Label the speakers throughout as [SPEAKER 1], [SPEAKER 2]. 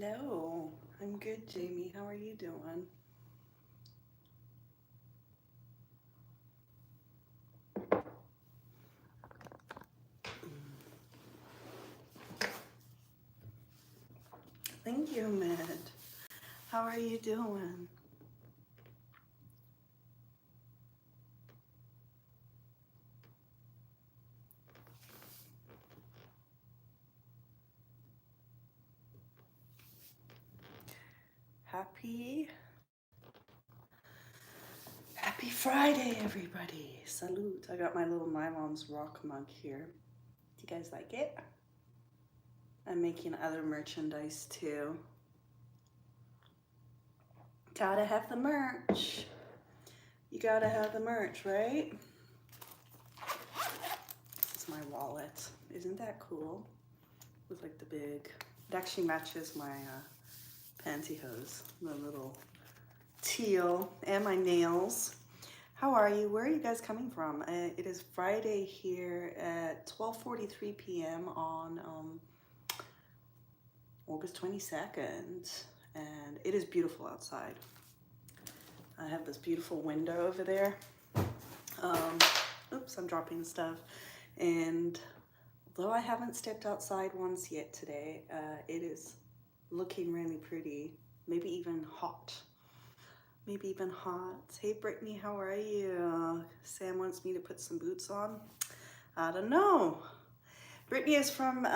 [SPEAKER 1] Hello, I'm good, Jamie. How are you doing? Thank you, Med. How are you doing? Happy Friday, everybody. Salute. I got my little Nylons rock mug here. Do you guys like it? I'm making other merchandise too. Gotta have the merch. You gotta have the merch, right? This is my wallet. Isn't that cool? With like the big, it actually matches my pantyhose, the little teal, and my nails. How are you? Where are you guys coming from? It is Friday here at 12:43 p.m. on August 22nd, and it is beautiful outside. I have this beautiful window over there. Oops, I'm dropping stuff. And although I haven't stepped outside once yet today, it is looking really pretty, maybe even hot. Hey Brittany, how are you? Sam wants me to put some boots on. I don't know. Brittany is from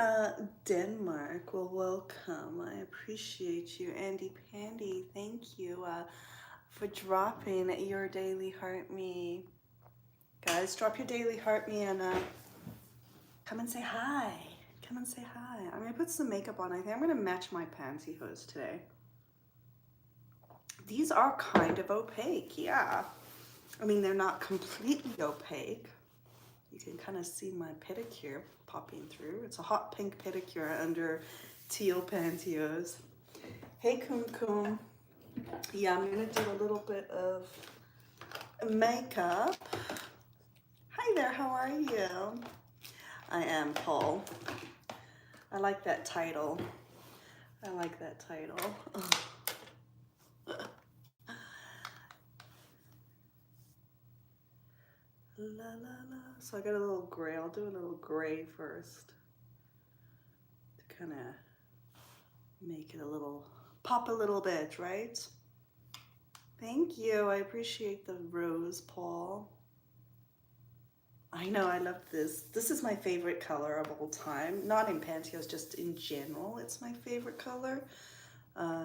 [SPEAKER 1] Denmark. Well, welcome. I appreciate you. Andy Pandy, thank you for dropping your daily heart me. Guys, drop your daily heart me and come and say hi. Come and say hi. I'm gonna put some makeup on. I think I'm gonna match my pantyhose today. These are kind of opaque, yeah. I mean, they're not completely opaque. You can kind of see my pedicure popping through. It's a hot pink pedicure under teal pantyhose. Hey, Kum Kum. Yeah, I'm gonna do a little bit of makeup. Hi there, how are you? I am Paul. I like that title. La la la. So I got a little gray. I'll do a little gray first to kind of make it a little, pop a little bit, right? Thank you. I appreciate the rose, Paul. I know, I love this. This is my favorite color of all time. Not in pantyhose, just in general. It's my favorite color.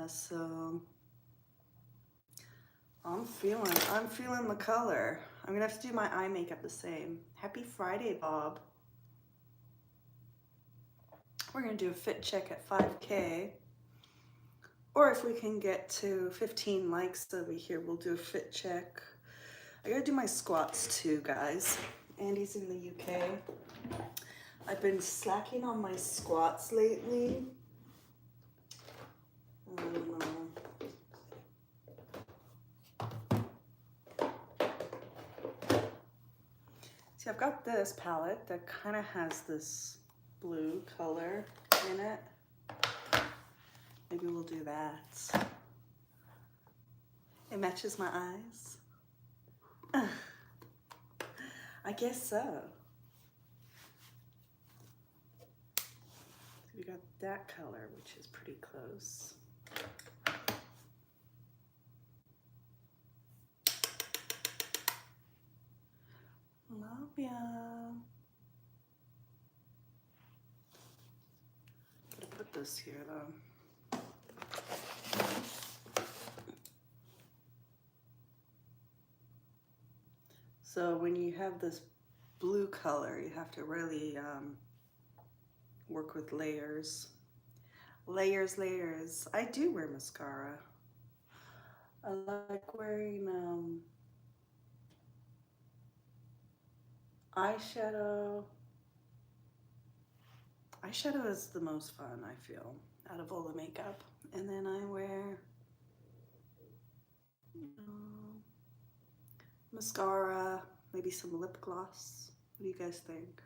[SPEAKER 1] So I'm feeling the color. I'm gonna have to do my eye makeup the same. Happy Friday, Bob. We're gonna do a fit check at 5K. Or if we can get to 15 likes over here, we'll do a fit check. I gotta do my squats too, guys. Andy's in the UK. I've been slacking on my squats lately. See, I've got this palette that kind of has this blue color in it. Maybe we'll do that. It matches my eyes. I guess so. We got that color, which is pretty close. Love ya. Gotta put this here though. So when you have this blue color, you have to really work with layers. Layers. I do wear mascara. I like wearing eyeshadow. Eyeshadow is the most fun, I feel, out of all the makeup. And then I wear mascara, maybe some lip gloss. What do you guys think?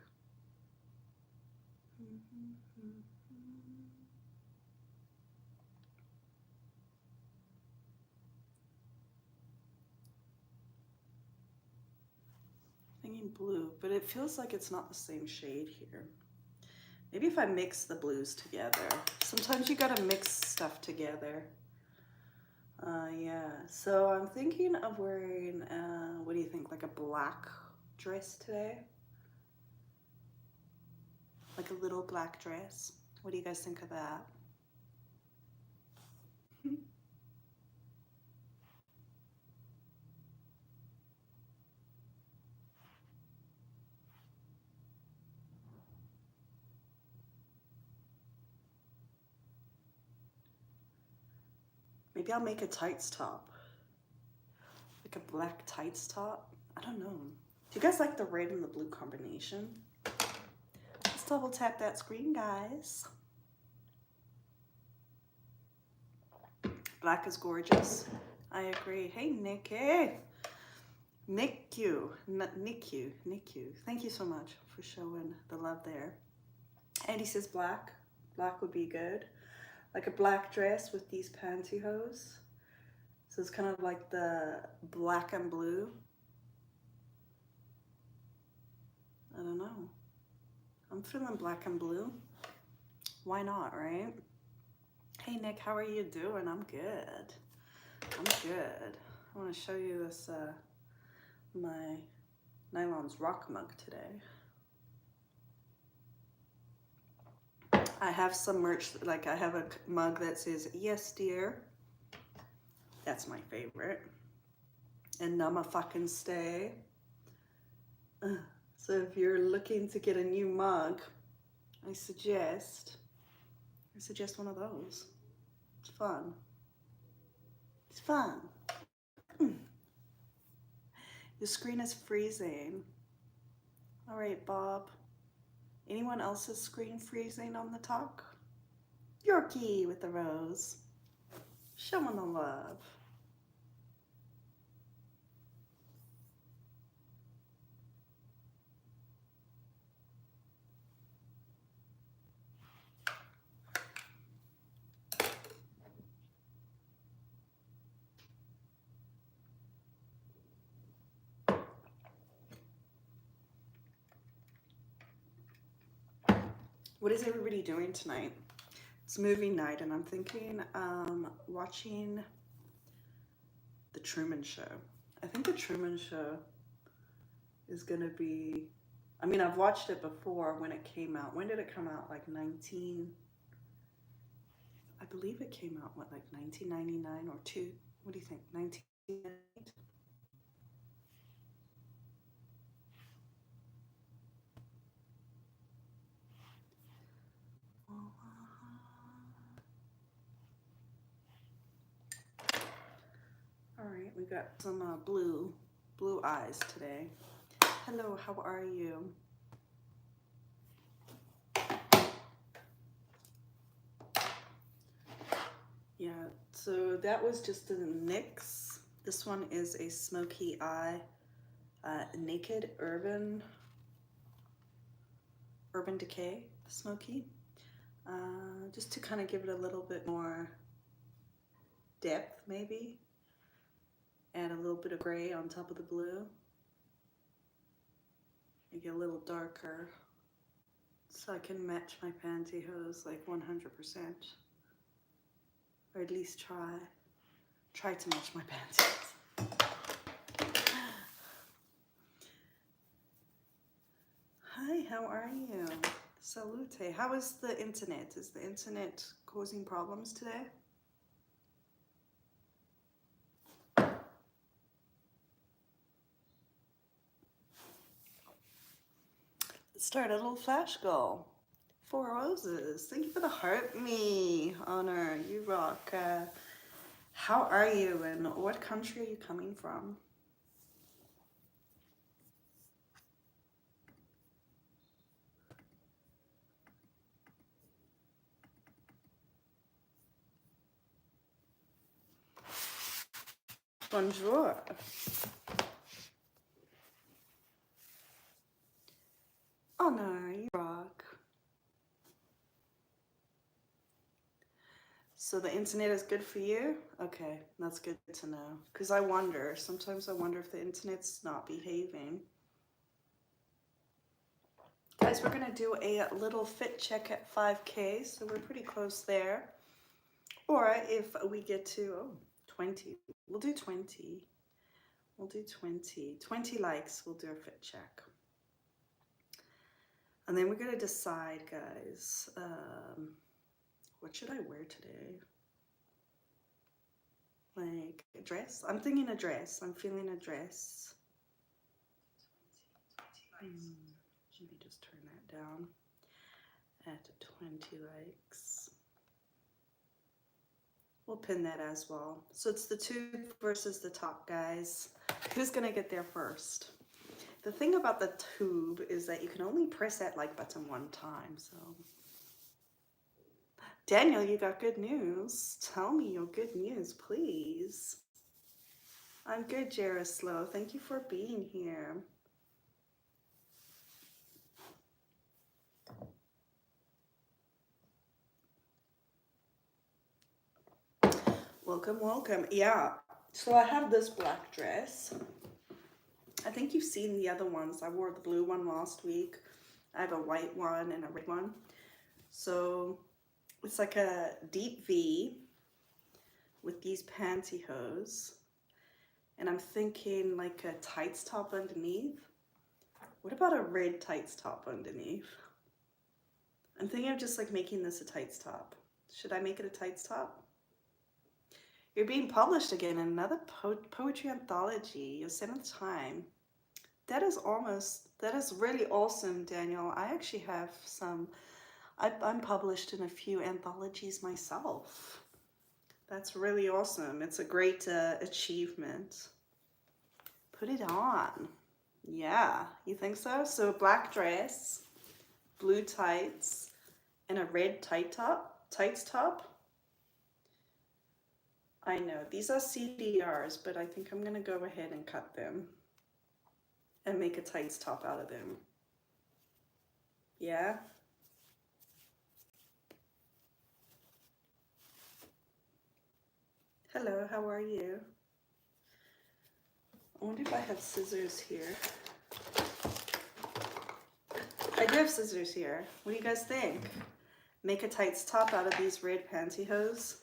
[SPEAKER 1] feeling blue, but it feels like it's not the same shade here. Maybe if I mix the blues together. Sometimes you gotta mix stuff together. Yeah, so I'm thinking of wearing, what do you think, like a black dress today? Like a little black dress. What do you guys think of that? Maybe I'll make a tights top. Like a black tights top. I don't know. Do you guys like the red and the blue combination? Let's double tap that screen, guys. Black is gorgeous. I agree. Hey, Nikki. NICU. Thank you so much for showing the love there. Andy says black. Black would be good. Like a black dress with these pantyhose. So it's kind of like the black and blue. I don't know. I'm feeling black and blue. Why not, right? Hey Nick, how are you doing? I'm good. I'm good. I want to show you this, my Nylons rock mug today. I have some merch, like I have a mug that says, yes dear. That's my favorite. And Nama fucking stay. So if you're looking to get a new mug, I suggest one of those. It's fun. It's fun. The screen is freezing. All right, Bob. Anyone else's screen freezing on the talk? Yorkie with the rose. Showing the love. What is everybody doing tonight? It's movie night and I'm thinking watching The Truman Show. I think The Truman Show is gonna be, I mean, I've watched it before when it came out. When did it come out? Like I believe it came out, what, like 1999 or two? What do you think, 1998? All right, we got some blue eyes today. Hello, how are you? Yeah, so that was just a NYX. This one is a smoky eye, Naked Urban Decay smoky. Just to kind of give it a little bit more depth, maybe. Add a little bit of gray on top of the blue. Make it a little darker so I can match my pantyhose like 100%. Or at least try to match my pantyhose. Hi, how are you? Salute. How is the internet? Is the internet causing problems today? Start a little flash goal. 4 roses. Thank you for the heart me. Honor. You rock. How are you and what country are you coming from? Bonjour. Honor. You rock. So the internet is good for you? Okay, that's good to know. Because sometimes I wonder if the internet's not behaving. guys, we're gonna do a little fit check at 5K, so we're pretty close there. Or if we get to 20, we'll do 20. We'll do 20. 20 likes, we'll do a fit check. And then we're gonna decide, guys, what should I wear today? Like a dress? I'm thinking a dress. I'm feeling a dress. Maybe just turn that down at 20 likes. We'll pin that as well. So it's the tube versus the top, guys. Who's gonna get there first? The thing about the tube is that you can only press that like button one time, so. Daniel, you got good news. Tell me your good news, please. I'm good, Jaroslav. Thank you for being here. Welcome, welcome. Yeah, so I have this black dress. I think you've seen the other ones. I wore the blue one last week. I have a white one and a red one. So it's like a deep V with these pantyhose. And I'm thinking like a tights top underneath. What about a red tights top underneath? I'm thinking of just like making this a tights top. Should I make it a tights top? You're being published again in another poetry anthology, your 7th time. That is really awesome, Daniel. I actually have some, I'm published in a few anthologies myself. That's really awesome. It's a great achievement. Put it on. Yeah, you think so? So a black dress, blue tights, and a red tights top. I know, these are CDRs, but I think I'm gonna go ahead and cut them and make a tights top out of them. Yeah? Hello, how are you? I wonder if I have scissors here. I do have scissors here. What do you guys think? Make a tights top out of these red pantyhose.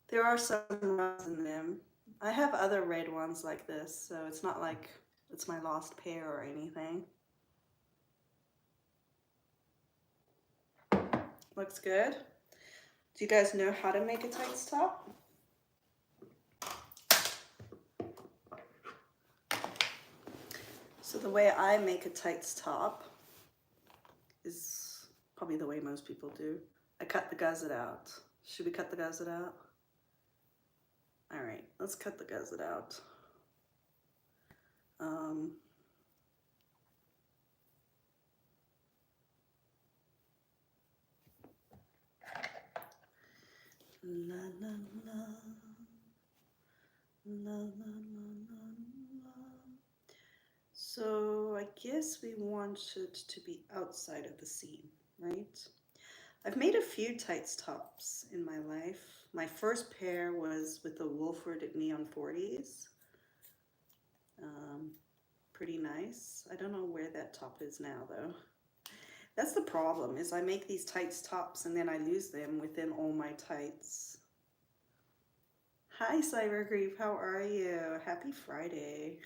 [SPEAKER 1] There are some runs in them. I have other red ones like this, so it's not like it's my lost pair or anything. Looks good. Do you guys know how to make a tights top? So the way I make a tights top is probably the way most people do. I cut the gusset out. Should we cut the gusset out? All right, let's cut the gusset out. La la la, la la la la. So I guess we want it to be outside of the seam, right? I've made a few tights tops in my life. My first pair was with the Wolford Neon 40s. Pretty nice. I don't know where that top is now though. That's the problem, is I make these tights tops and then I lose them within all my tights. Hi Cyber Grief, how are you? Happy Friday.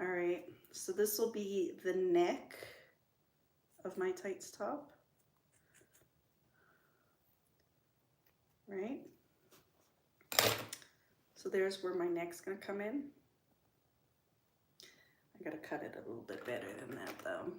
[SPEAKER 1] All right, so this will be the neck of my tights top, right? So there's where my neck's gonna come in. I gotta cut it a little bit better than that though.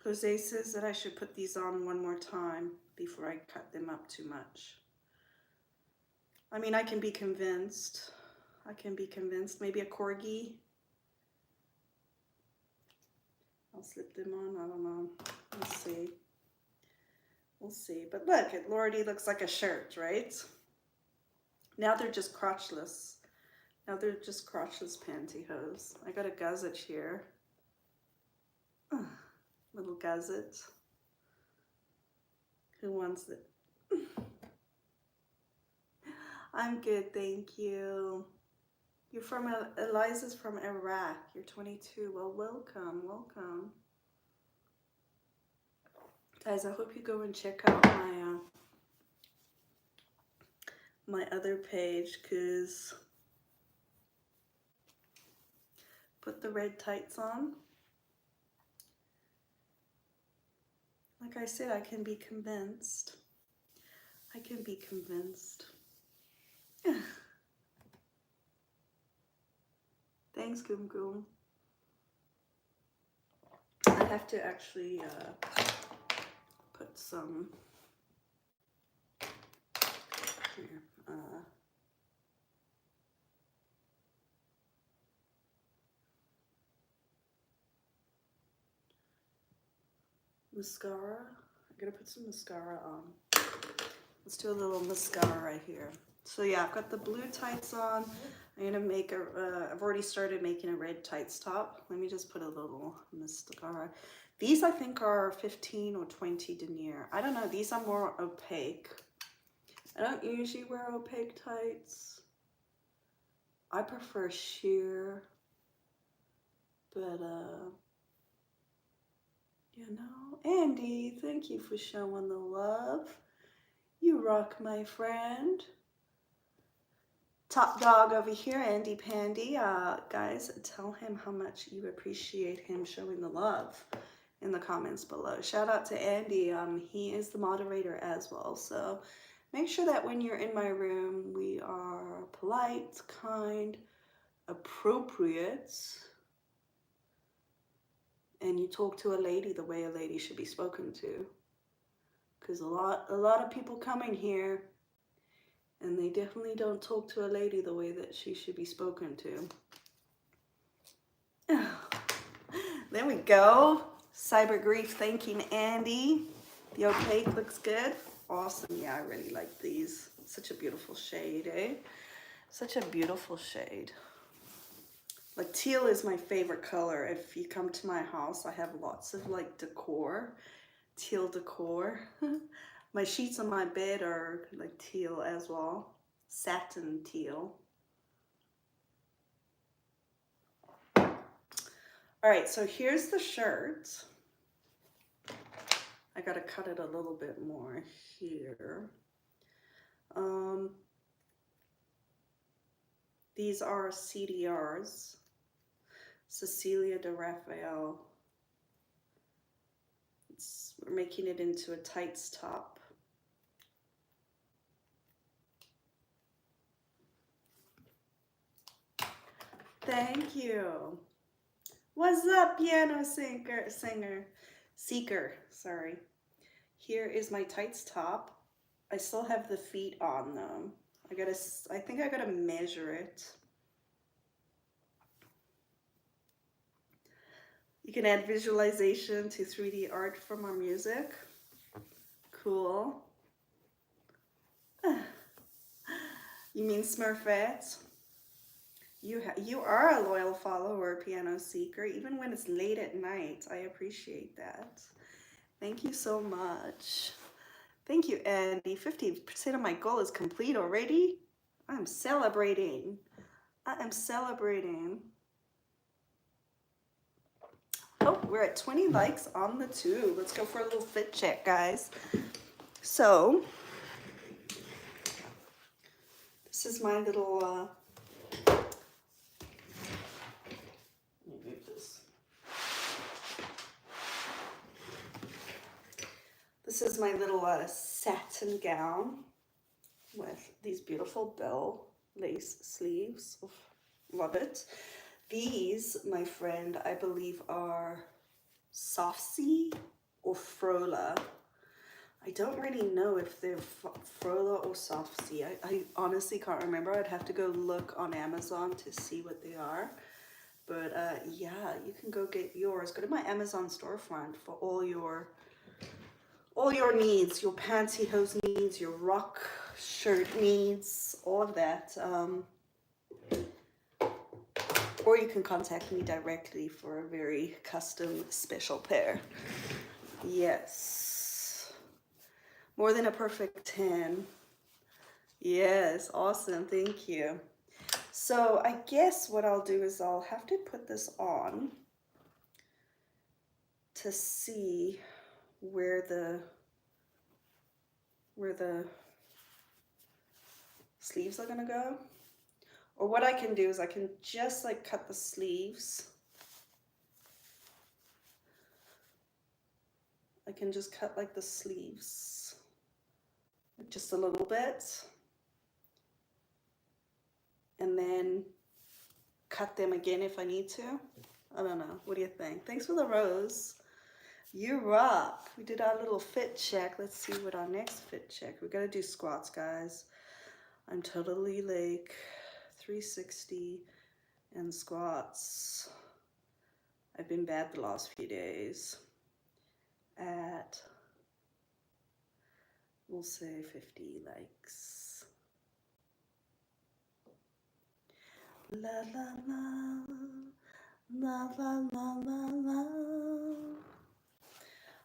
[SPEAKER 1] Jose says that I should put these on one more time before I cut them up too much. I mean, I can be convinced. Maybe a corgi. I'll slip them on. I don't know. We'll see. We'll see. But look, it already looks like a shirt, right? Now they're just crotchless. Now they're just crotchless pantyhose. I got a gusset here. Little gusset. Who wants it? I'm good, thank you. You're from, Eliza's from Iraq. You're 22. Well, welcome, welcome. Guys, I hope you go and check out my other page, because put the red tights on. Like I said, I can be convinced. I can be convinced. Thanks, Goom Goom. I have to actually put some here. Mascara. I'm gonna put some mascara on. Let's do a little mascara right here. So yeah, I've got the blue tights on. I'm gonna make a, I've already started making a red tights top. Let me just put a little mascara. These I think are 15 or 20 denier. I don't know, these are more opaque. I don't usually wear opaque tights. I prefer sheer, but you know, Andy, thank you for showing the love. You rock, my friend. Top dog over here, Andy Pandy. Guys, tell him how much you appreciate him showing the love in the comments below. Shout out to Andy. He is the moderator as well. So make sure that when you're in my room, we are polite, kind, appropriate, and you talk to a lady the way a lady should be spoken to. Because a lot of people come in here and they definitely don't talk to a lady the way that she should be spoken to. There we go. Cyber Grief thanking Andy. The opaque looks good. Awesome. Yeah, I really like these. Such a beautiful shade, eh? Such a beautiful shade. Like teal is my favorite color. If you come to my house, I have lots of like decor, teal decor. My sheets on my bed are like teal as well. Satin teal. All right, so here's the shirt. I gotta cut it a little bit more here. These are CDRs. Cecilia de Raphael. We're making it into a tights top. Thank you. What's up, piano seeker, sorry. Here is my tights top. I still have the feet on them. I think I gotta measure it. You can add visualization to 3D art from our music. Cool. You mean Smurfette? You are a loyal follower, Piano Seeker, even when it's late at night. I appreciate that. Thank you so much. Thank you, Andy. 50% of my goal is complete already. I'm celebrating. I am celebrating. Oh, we're at 20 likes on the tube. Let's go for a little fit check, guys. So, this is my little, let me move this. This is my little satin gown with these beautiful bell lace sleeves. Oof, love it. These, my friend, I believe are Softsea or Frola. I don't really know if they're Frola or Softsea. I honestly can't remember. I'd have to go look on Amazon to see what they are. But yeah, you can go get yours. Go to my Amazon storefront for all your needs, your pantyhose needs, your rock shirt needs, all of that. Or you can contact me directly for a very custom special pair. Yes. More than a perfect 10. Yes, awesome. Thank you. So I guess what I'll do is I'll have to put this on to see where the sleeves are gonna go. Or what I can do is I can just like cut the sleeves. I can just cut like the sleeves just a little bit. And then cut them again if I need to. I don't know. What do you think? Thanks for the rose. You rock. We did our little fit check. Let's see what our next fit check. We gotta do squats, guys. I'm totally like 360 and squats. I've been bad the last few days. At, we'll say 50 likes. La la la, la la la la la.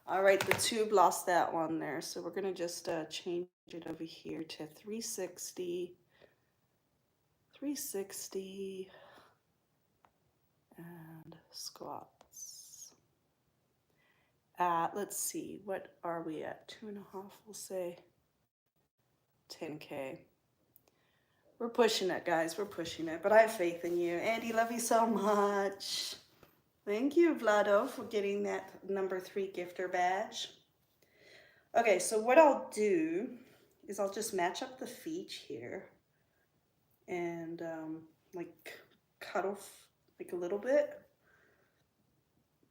[SPEAKER 1] All right, the tube lost that one there, so we're gonna just change it over here to 360, 360, and squats. Let's see, what are we at? 2.5, we'll say 10K. We're pushing it, guys. We're pushing it. But I have faith in you. Andy, love you so much. Thank you, Vlado, for getting that number 3 gifter badge. Okay, so what I'll do is I'll just match up the feet here and like cut off like a little bit.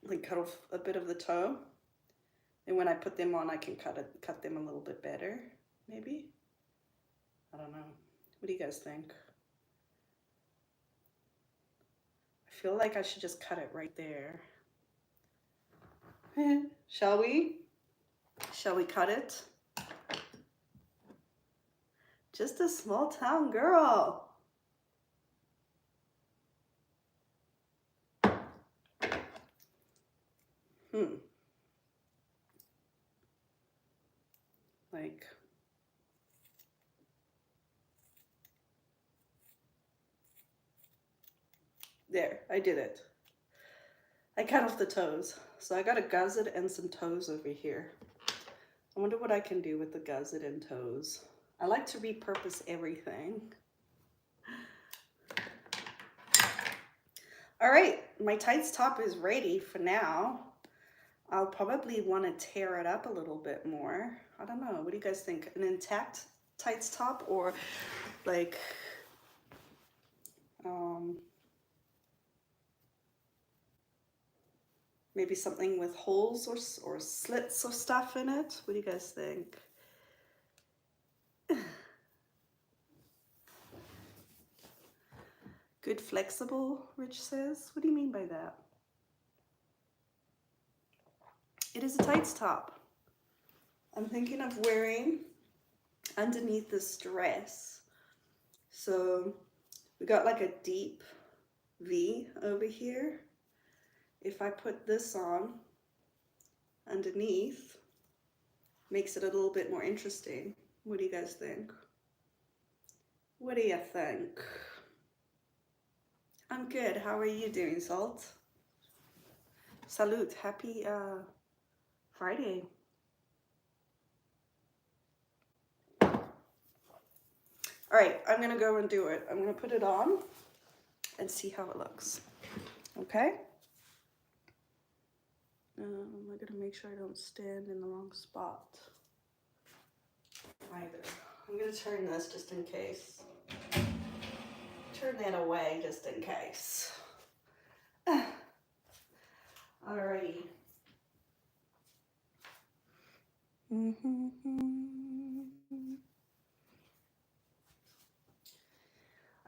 [SPEAKER 1] Like cut off a bit of the toe. And when I put them on, I can cut them a little bit better, maybe. I don't know. What do you guys think? I feel like I should just cut it right there. Shall we? Shall we cut it? Just a small town girl. Like, there, I did it. I cut off the toes. So I got a gusset and some toes over here. I wonder what I can do with the gusset and toes. I like to repurpose everything. All right, my tights top is ready for now. I'll probably want to tear it up a little bit more. I don't know. What do you guys think? An intact tights top or like maybe something with holes or slits or stuff in it? What do you guys think? Good flexible, Rich says. What do you mean by that? It is a tights top. I'm thinking of wearing underneath this dress. So we got like a deep V over here. If I put this on underneath, makes it a little bit more interesting. What do you guys think? What do you think? I'm good. How are you doing, Salt? Salute. Happy Friday. All right, I'm gonna go and do it. I'm gonna put it on and see how it looks. Okay? I gotta make sure I don't stand in the wrong spot either. I'm gonna turn this just in case. Turn that away just in case. Alrighty.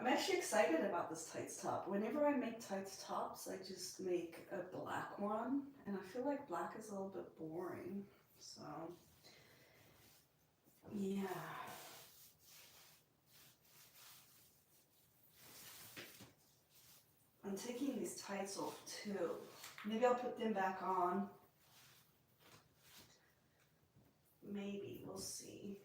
[SPEAKER 1] I'm actually excited about this tights top. Whenever I make tights tops, I just make a black one, and I feel like black is a little bit boring. So, yeah. I'm taking these tights off too. Maybe I'll put them back on. Maybe, we'll see.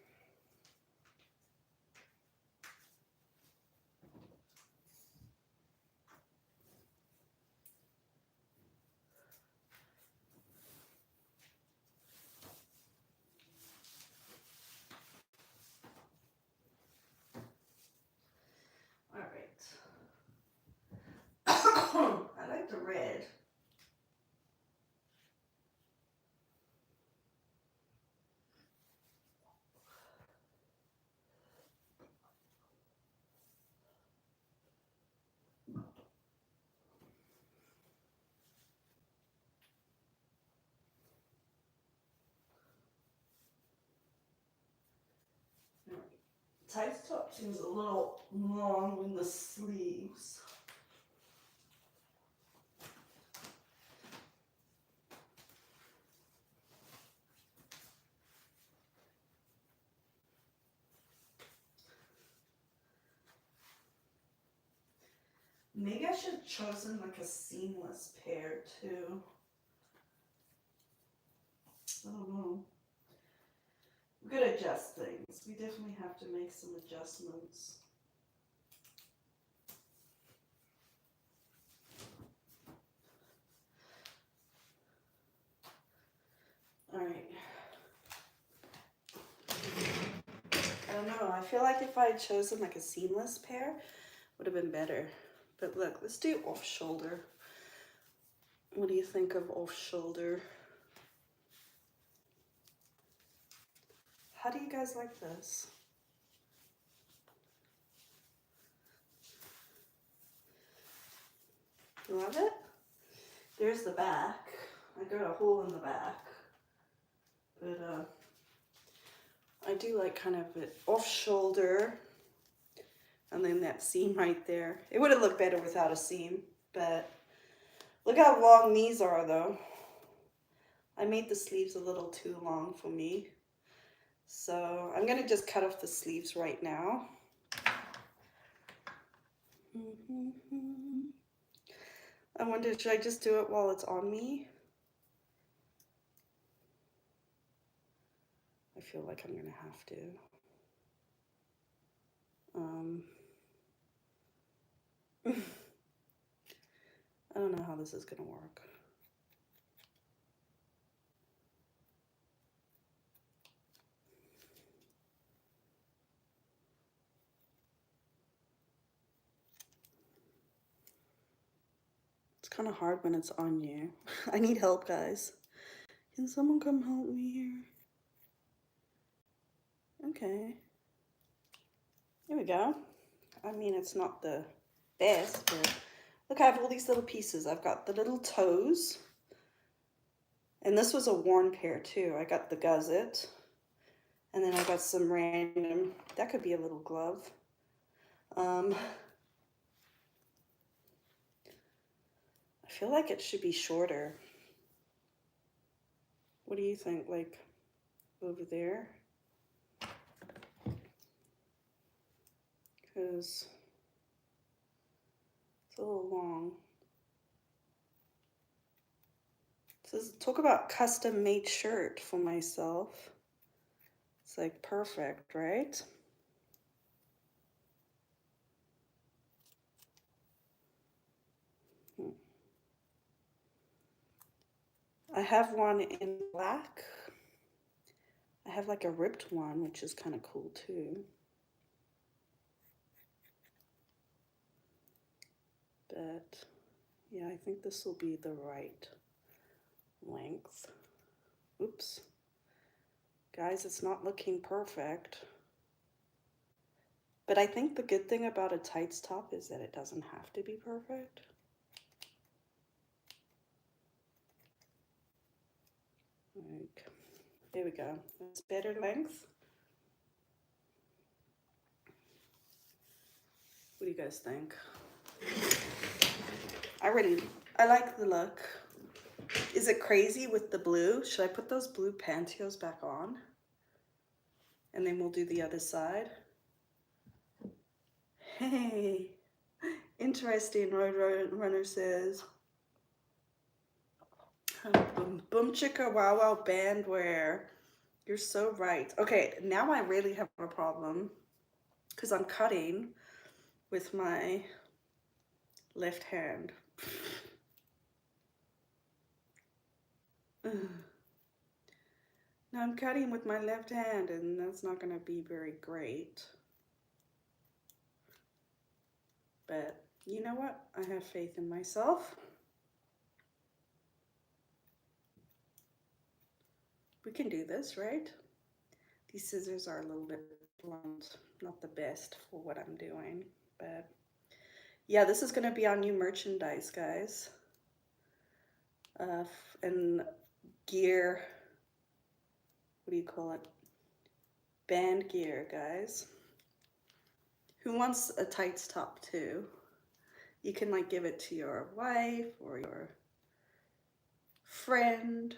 [SPEAKER 1] All right. I like the red. Tights top seems a little long in the sleeves. Maybe I should have chosen like a seamless pair too. I don't know. We could adjust things. We definitely have to make some adjustments. All right. I don't know. I feel like if I had chosen like a seamless pair, would have been better. But look, let's do off shoulder. What do you think of off shoulder? How do you guys like this? Love it? There's the back. I got a hole in the back. But I do like kind of it off shoulder. And then that seam right there. It would have looked better without a seam, but look how long these are though. I made the sleeves a little too long for me. So I'm gonna just cut off the sleeves right now. I wonder, should I just do it while it's on me? I feel like I'm gonna have to. I don't know how this is gonna work. It's kind of hard when it's on you. I need help, guys. Can someone come help me here? Okay. There we go. I mean, it's not the best, but look, I have all these little pieces. I've got the little toes. And this was a worn pair too. I got the gusset. And then I got some random, that could be a little glove. I feel like it should be shorter. What do you think? Like over there? Because it's a little long. It says, talk about custom made shirt for myself. It's like perfect, right? I have one in black. I have like a ripped one, which is kind of cool too. But yeah, I think this will be the right length. Oops. Guys, it's not looking perfect. But I think the good thing about a tights top is that it doesn't have to be perfect. Like, there we go. That's better length. What do you guys think? I like the look. Is it crazy with the blue? Should I put those blue pantyhose back on? And then we'll do the other side. Hey, interesting, Road Runner says. Boom chicka wow wow bandwear. You're so right. Okay, now I really have a problem because I'm cutting with my left hand. Now I'm cutting with my left hand and that's not going to be very great. But you know what? I have faith in myself. We can do this, right? These scissors are a little bit blunt, not the best for what I'm doing, but yeah, this is going to be our new merchandise, guys. And gear, what do you call it? Band gear, guys. Who wants a tights top too? You can like give it to your wife or your friend.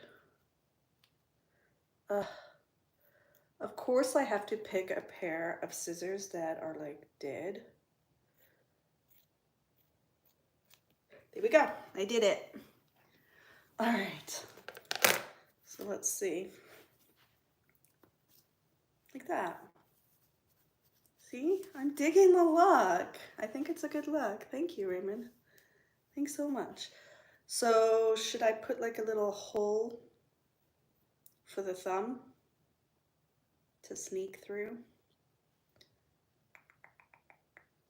[SPEAKER 1] Of course I have to pick a pair of scissors that are like dead. There we go, I did it. All right, so let's see. Like that. See, I'm digging the look. I think it's a good look. Thank you, Raymond. Thanks so much. So should I put like a little hole for the thumb to sneak through?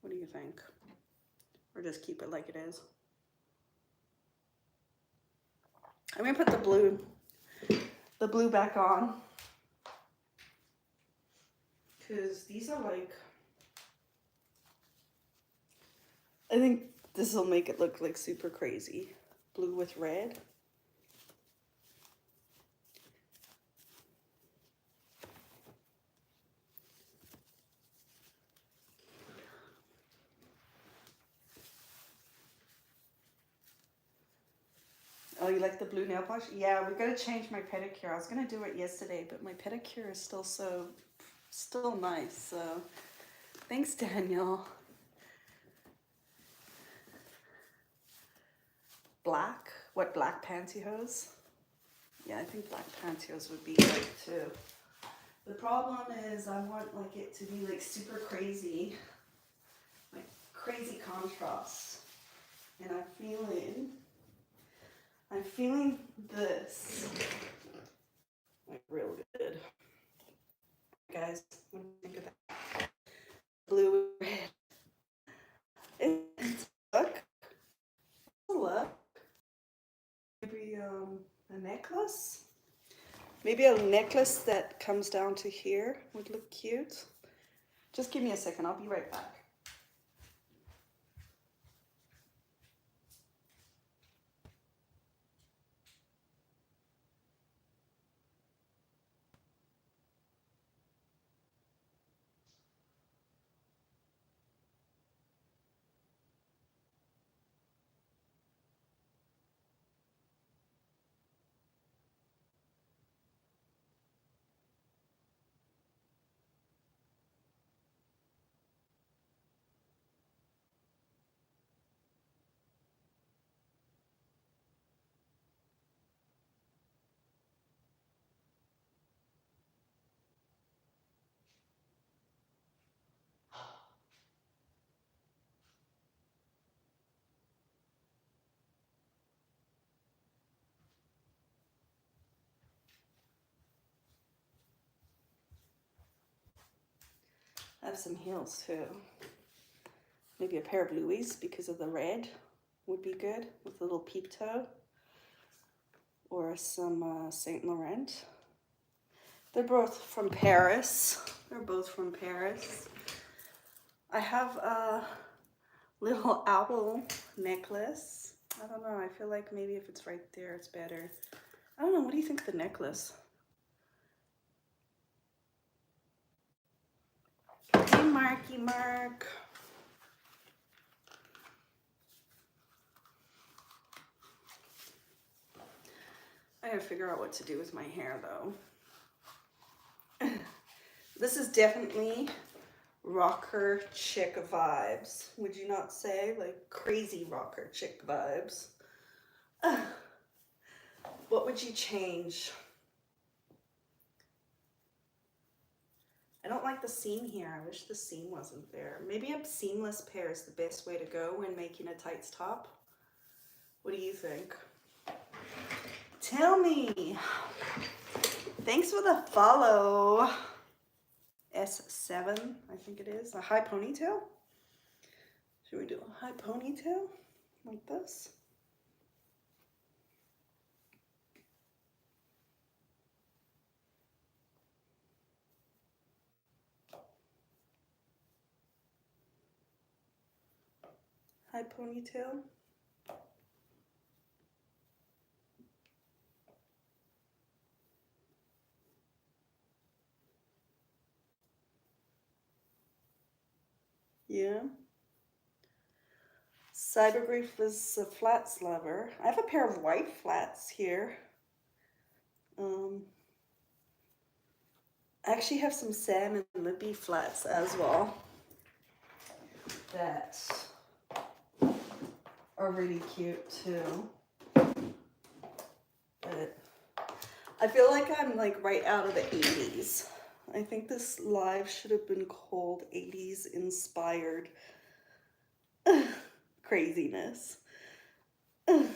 [SPEAKER 1] What do you think? Or just keep it like it is? I'm gonna put the blue back on, because these are like, I think this will make it look like super crazy. Blue with red. Oh, you like the blue nail polish? Yeah, we gotta change my pedicure. I was gonna do it yesterday, but my pedicure is still nice. So thanks, Daniel. Black? What, black pantyhose? Yeah, I think black pantyhose would be good too. The problem is I want like it to be like super crazy, like crazy contrast. And I'm feeling this like real good. Guys, what do you think of that? Blue and red. It's look. Maybe a necklace. Maybe a necklace that comes down to here would look cute. Just give me a second, I'll be right back. I have some heels too. Maybe a pair of Louis because of the red would be good with a little peep toe. Or some Saint Laurent. They're both from Paris. They're both from Paris. I have a little owl necklace. I don't know, I feel like maybe if it's right there, it's better. I don't know, what do you think of the necklace? Hey, Marky Mark. I gotta figure out what to do with my hair though. This is definitely rocker chick vibes. Would you not say? Like crazy rocker chick vibes. What would you change? I don't like the seam here. I wish the seam wasn't there. Maybe a seamless pair is the best way to go when making a tights top. What do you think? Tell me. Thanks for the follow. S7, I think it is. A high ponytail? Should we do a high ponytail like this? High ponytail. Yeah. Cybergrief is a flats lover. I have a pair of white flats here. I actually have some salmon lippy flats as well that are really cute too. But I feel like I'm like right out of the 80s. I think this live should have been called 80s inspired craziness. Okay,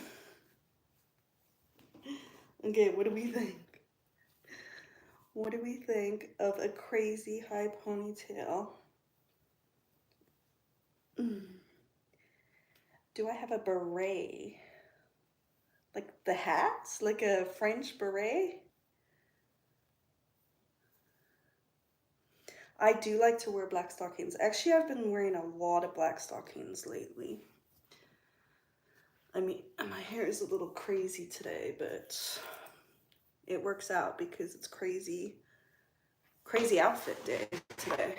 [SPEAKER 1] what do we think? What do we think of a crazy high ponytail? Do I have a beret? Like the hats? Like a French beret? I do like to wear black stockings. Actually, I've been wearing a lot of black stockings lately. I mean, my hair is a little crazy today, but it works out because it's crazy outfit day today.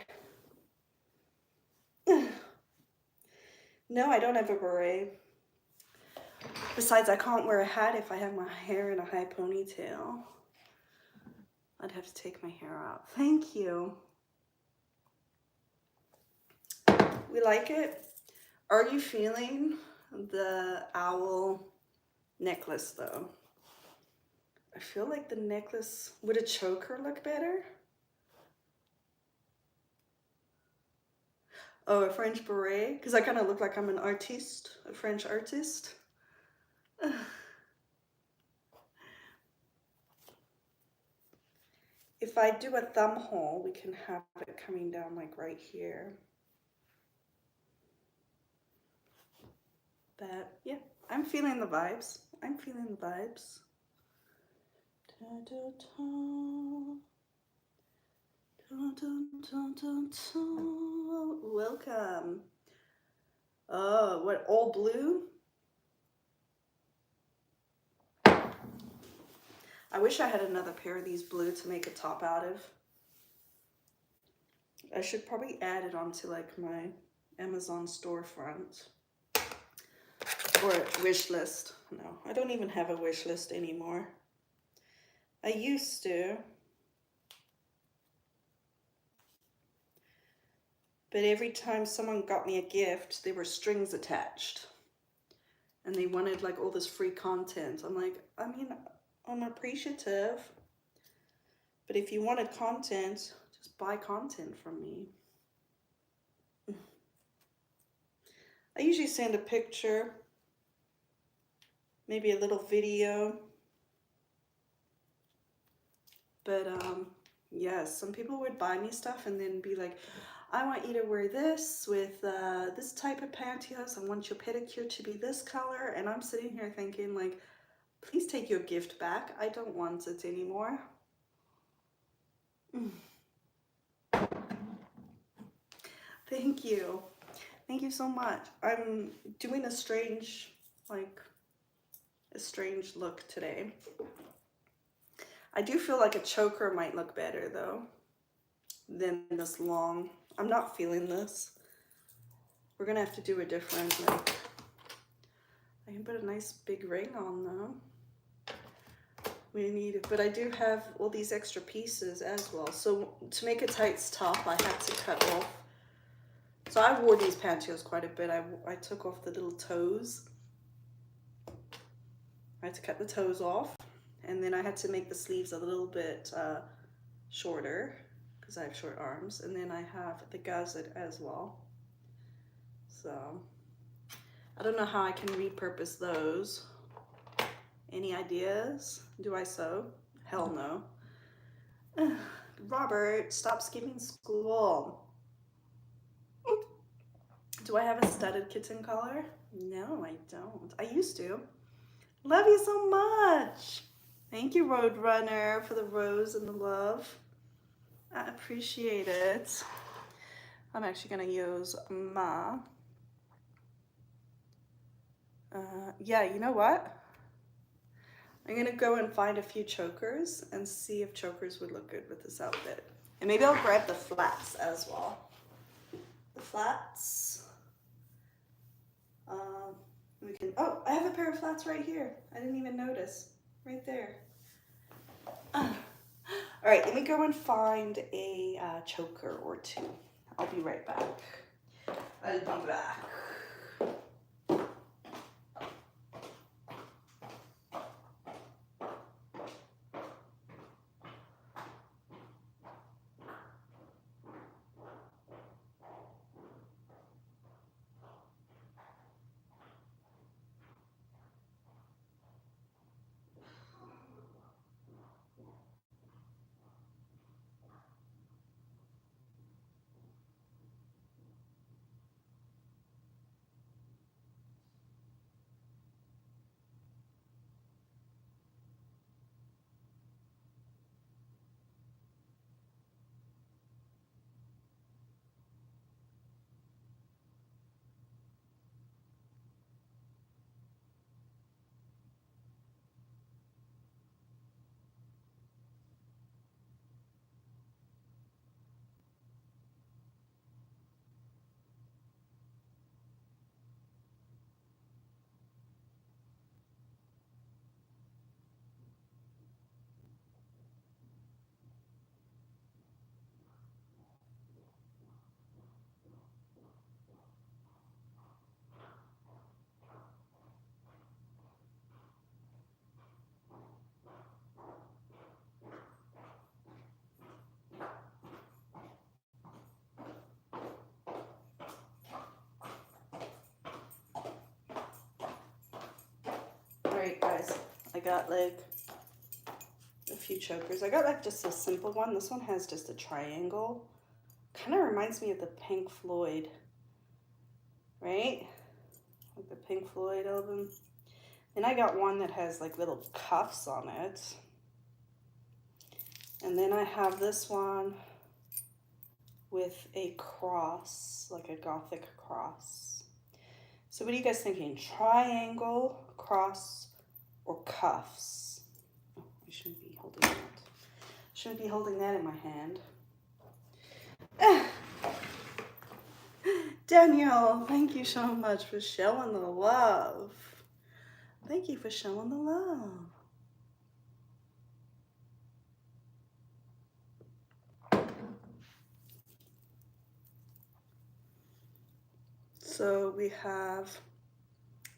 [SPEAKER 1] No, I don't have a beret. Besides, I can't wear a hat if I have my hair in a high ponytail. I'd have to take my hair out. Thank you. We like it. Are you feeling the owl necklace though? I feel like the necklace, would a choker look better? Oh, a French beret? Because I kind of look like I'm an artiste, a French artist. If I do a thumb hole, we can have it coming down like right here. But yeah, I'm feeling the vibes. I'm feeling the vibes. Da, da, da. Da, da, da, da. Welcome. Oh, what, all blue? I wish I had another pair of these blue to make a top out of. I should probably add it onto like my Amazon storefront. Or a wish list. No, I don't even have a wish list anymore. I used to. But every time someone got me a gift, there were strings attached. And they wanted like all this free content. I'm like, I mean, I'm appreciative. But if you wanted content, just buy content from me. I usually send a picture, maybe a little video. But yeah, some people would buy me stuff and then be like, I want you to wear this with this type of pantyhose. I want your pedicure to be this color. And I'm sitting here thinking like, please take your gift back. I don't want it anymore. Thank you. Thank you so much. I'm doing a strange look today. I do feel like a choker might look better though than this long. I'm not feeling this. We're gonna have to do a different, like, I can put a nice big ring on though. we need, but I do have all these extra pieces as well. So to make a tight top, I had to cut off. So I wore these pantyhose quite a bit. I took off the little toes. I had to cut the toes off, and then I had to make the sleeves a little bit shorter because I have short arms, and then I have the gusset as well. So I don't know how I can repurpose those. Any ideas? Do I sew? Hell no. Robert, stop skipping school. Do I have a studded kitten collar? No, I don't. I used to. Love you so much. Thank you, Roadrunner, for the rose and the love. I appreciate it. I'm actually gonna use my, yeah, you know what? I'm gonna go and find a few chokers and see if chokers would look good with this outfit. And maybe I'll grab the flats as well. The flats. We can, oh, I have a pair of flats right here. I didn't even notice. Right there. All right, let me go and find a choker or two. I'll be right back. I'll be back. Alright guys, I got like a few chokers. I got like just a simple one. This one has just a triangle. Kind of reminds me of the Pink Floyd, right? Like the Pink Floyd album. Then I got one that has like little cuffs on it. And then I have this one with a cross, like a Gothic cross. So what are you guys thinking? Triangle, cross, or cuffs? Oh, I shouldn't be holding that. Shouldn't be holding that in my hand. Daniel, thank you so much for showing the love. Thank you for showing the love. So we have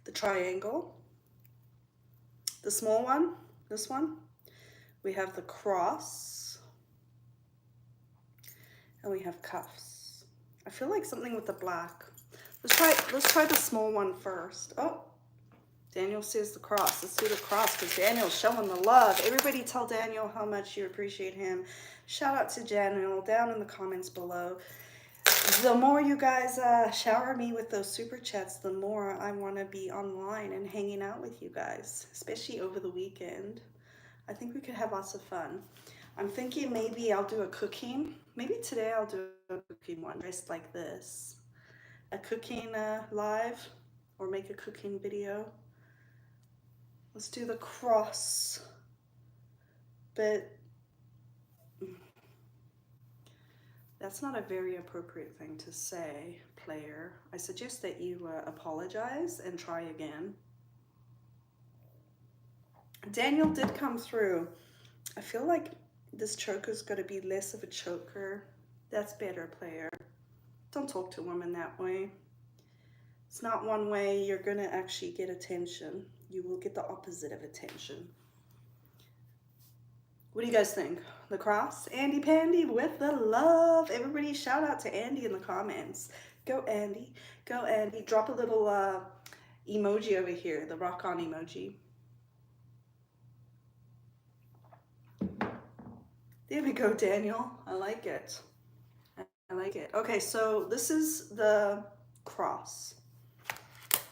[SPEAKER 1] the triangle, the small one, this one. We have the cross, and we have cuffs. I feel like something with the black. Let's try the small one first. Oh, Daniel says the cross. Let's do the cross because Daniel's showing the love. Everybody tell Daniel how much you appreciate him. Shout out to Daniel down in the comments below. The more you guys shower me with those super chats, the more I want to be online and hanging out with you guys, especially over the weekend. I think we could have lots of fun. I'm thinking maybe I'll do a cooking. Maybe today I'll do a cooking one, dressed like this. A cooking live, or make a cooking video. Let's do the cross. But that's not a very appropriate thing to say, player. I suggest that you apologize and try again. Daniel did come through. I feel like this choker's got to be less of a choker. That's better, player. Don't talk to women that way. It's not one way you're going to actually get attention. You will get the opposite of attention. What do you guys think? Lacrosse? Andy Pandy with the love. Everybody shout out to Andy in the comments. Go Andy. Go Andy. Drop a little emoji over here. The rock on emoji. There we go, Daniel. I like it. I like it. Okay, so this is the cross.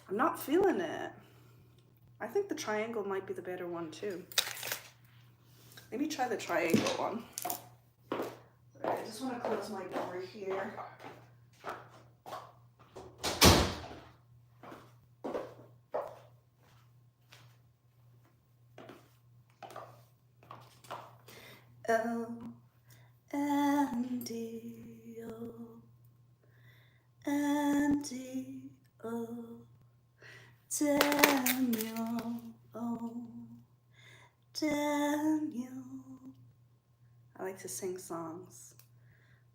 [SPEAKER 1] I'm not feeling it. I think the triangle might be the better one too. Maybe try the triangle one. Alright, I just want to close my door here. Oh, Andy, oh, Andy, oh, Daniel, oh, Daniel. I like to sing songs.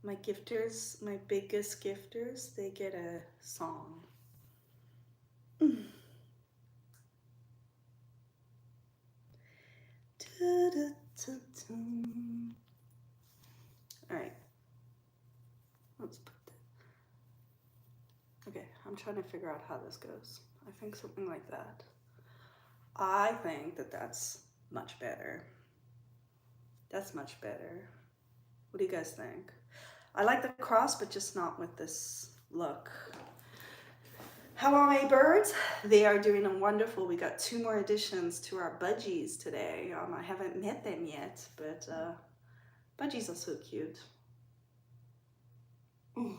[SPEAKER 1] My gifters, my biggest gifters, they get a song. All right, let's put that. Okay, I'm trying to figure out how this goes. I think something like that. I think that that's much better. That's much better. What do you guys think? I like the cross, but just not with this look. How are my birds? They are doing wonderful. We got 2 more additions to our budgies today. I haven't met them yet, but budgies are so cute. Ooh.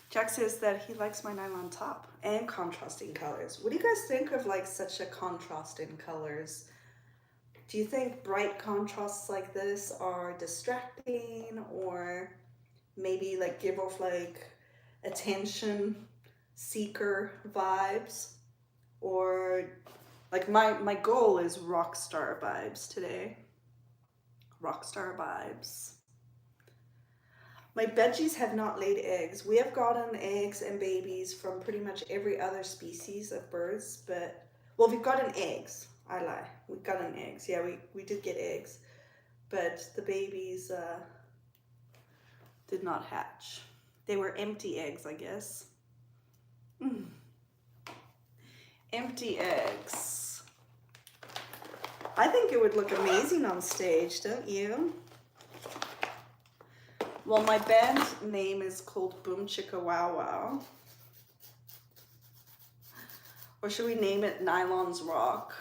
[SPEAKER 1] Jack says that he likes my nylon top and contrasting colors. What do you guys think of like such a contrast in colors? Do you think bright contrasts like this are distracting, or maybe like give off like attention seeker vibes? Or like my goal is rock star vibes today. Rock star vibes. My budgies have not laid eggs. We have gotten eggs and babies from pretty much every other species of birds, but, well, we've gotten eggs. I lie. We've gotten eggs. Yeah, we did get eggs, but the babies did not hatch. They were empty eggs, I guess. Empty eggs. I think it would look amazing on stage, don't you? Well, my band name is called Boom Chicka Wow Wow. Or should we name it Nylons Rock?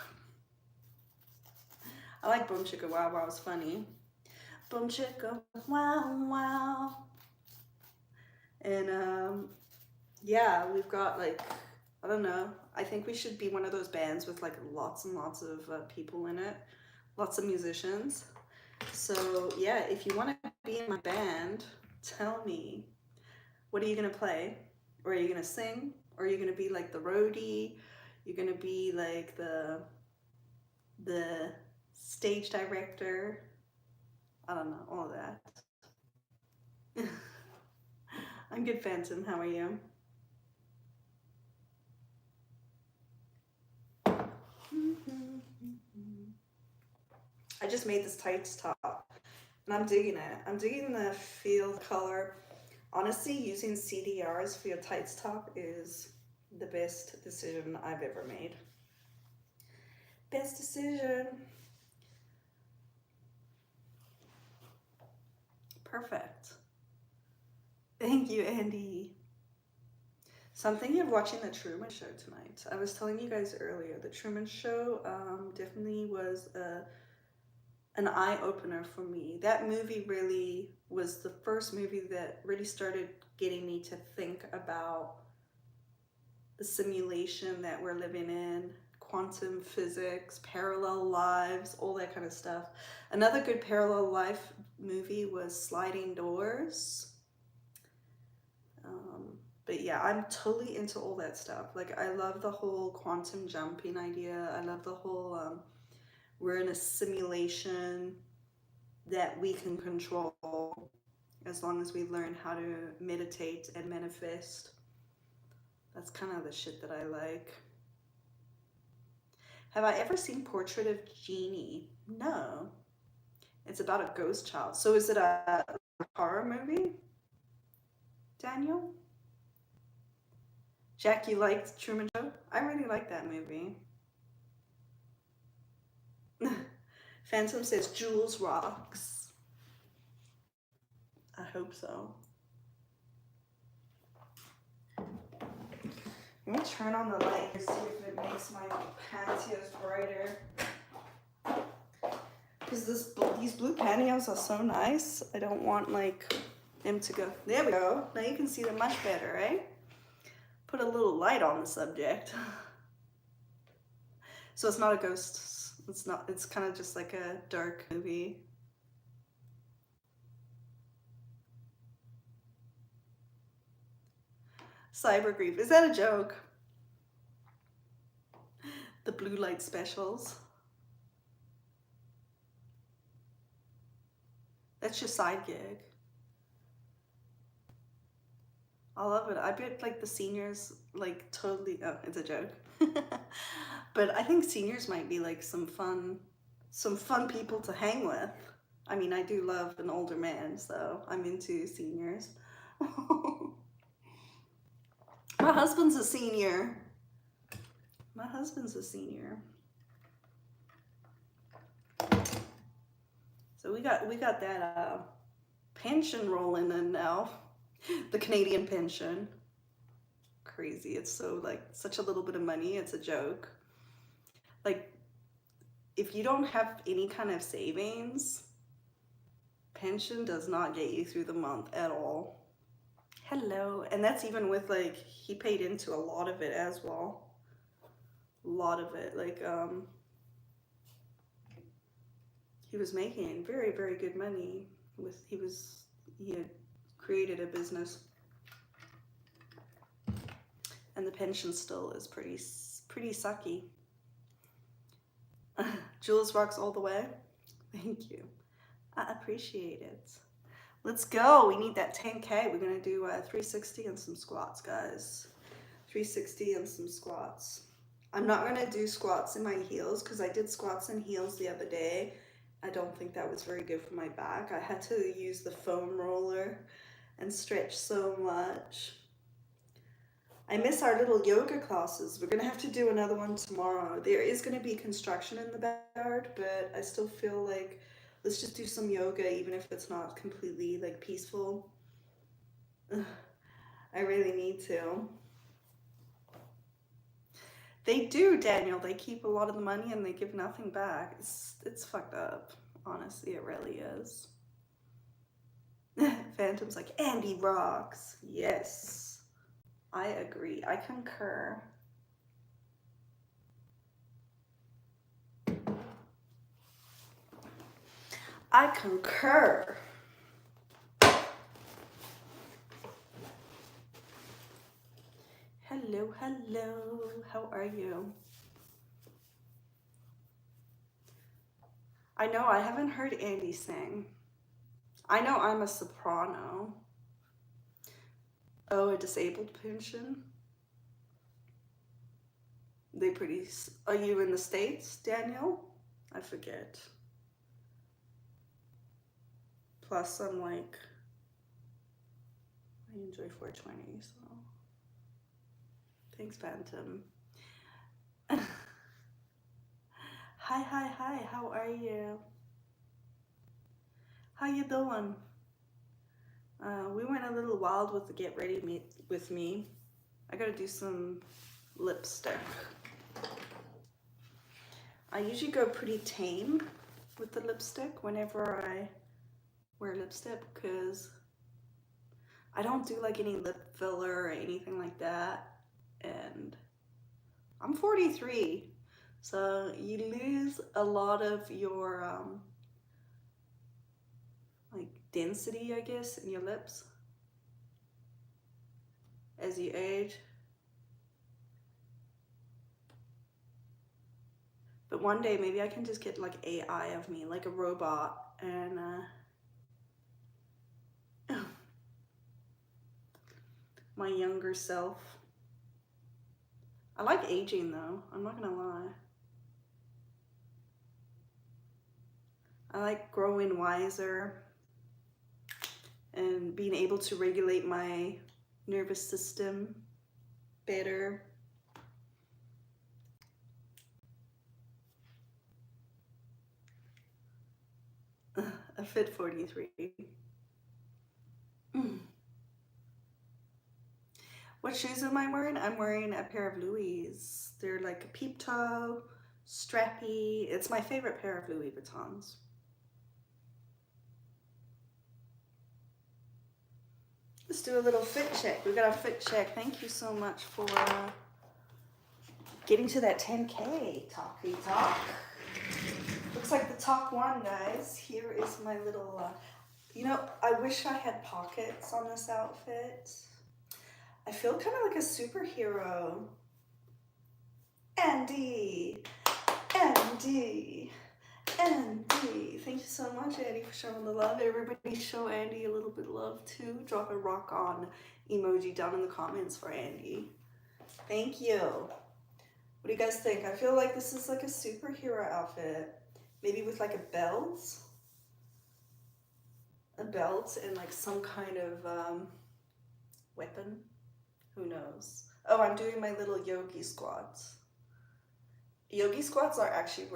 [SPEAKER 1] I like Boom Chicka Wow Wow, it's funny. Boom Chicka Wow Wow. And yeah, we've got like, I don't know, I think we should be one of those bands with like lots and lots of people in it. Lots of musicians. So yeah, if you want to be in my band, tell me, what are you going to play? Or are you going to sing? Or are you going to be like the roadie? You're going to be like the stage director? I don't know, all of that. I'm good, Phantom. How are you? I just made this tights top and I'm digging it. I'm digging the field color. Honestly, using CDRs for your tights top is the best decision I've ever made. Best decision. Perfect. Thank you, Andy. So I'm thinking of watching The Truman Show tonight. I was telling you guys earlier, The Truman Show definitely was an eye-opener for me. That movie really was the first movie that really started getting me to think about the simulation that we're living in, quantum physics, parallel lives, all that kind of stuff. Another good parallel life movie was Sliding Doors. But yeah, I'm totally into all that stuff. Like, I love the whole quantum jumping idea. I love the whole we're in a simulation that we can control as long as we learn how to meditate and manifest. That's kind of the shit that I like. Have I ever seen Portrait of Jeannie? No. It's about a ghost child. So is it a horror movie, Daniel? Jack, you liked Truman Show? I really like that movie. Phantom says Jules rocks. I hope so. Let me turn on the light and see if it makes my pantyhose brighter. Because these blue pantyhose are so nice. I don't want like them to go. There we go. Now you can see them much better, right? Put a little light on the subject. So it's not a ghost. It's not. It's kind of just like a dark movie. Cyber grief. Is that a joke? The blue light specials. That's your side gig. I love it. I bet like the seniors like totally, oh, it's a joke. But I think seniors might be like some fun people to hang with. I mean, I do love an older man, so I'm into seniors. My husband's a senior. My husband's a senior. So we got that pension rolling in now. The Canadian pension. Crazy. It's so like such a little bit of money. It's a joke. Like, if you don't have any kind of savings, pension does not get you through the month at all. Hello. And that's even with like, he paid into a lot of it as well. A lot of it. Like, he was making very, very good money with, he had created a business. And the pension still is pretty sucky. Jules rocks all the way. Thank you. I appreciate it. Let's go. We need that 10K. We're going to do 360 and some squats, guys. 360 and some squats. I'm not going to do squats in my heels because I did squats in heels the other day. I don't think that was very good for my back. I had to use the foam roller and stretch so much. I miss our little yoga classes. We're going to have to do another one tomorrow. There is going to be construction in the backyard, but I still feel like let's just do some yoga, even if it's not completely like peaceful. I really need to. They do, Daniel. They keep a lot of the money and they give nothing back. It's fucked up. Honestly, it really is. Phantom's like, Andy rocks. Yes. I agree. I concur. I concur. Hello, hello. How are you? I know I haven't heard Andy sing. I know I'm a soprano. Oh, a disabled pension? They pretty... Are you in the States, Daniel? I forget. Plus, I'm like... I enjoy 420, so... Thanks, Phantom. Hi, hi, hi. How are you? How you doing? We went a little wild with the get ready with me. I gotta do some lipstick. I usually go pretty tame with the lipstick whenever I wear lipstick because I don't do like any lip filler or anything like that. And I'm 43, so you lose a lot of your like density, I guess, in your lips as you age. But one day maybe I can just get like AI of me, like a robot, and my younger self. I like aging though, I'm not gonna lie. I like growing wiser and being able to regulate my nervous system better. A fit 43. What shoes am I wearing? I'm wearing a pair of Louis. They're like a peep toe, strappy. It's my favorite pair of Louis Vuittons. Let's do a little fit check. We got a fit check. Thank you so much for getting to that 10K. Talky talk. Looks like the top one, guys. Here is my little, you know, I wish I had pockets on this outfit. I feel kind of like a superhero. Andy. Thank you so much, Andy, for showing the love. Everybody show Andy a little bit of love too. Drop a rock on emoji down in the comments for Andy. Thank you. What do you guys think? I feel like this is like a superhero outfit. Maybe with like a belt and like some kind of weapon. Who knows? Oh, I'm doing my little yogi squats. Yogi squats are actually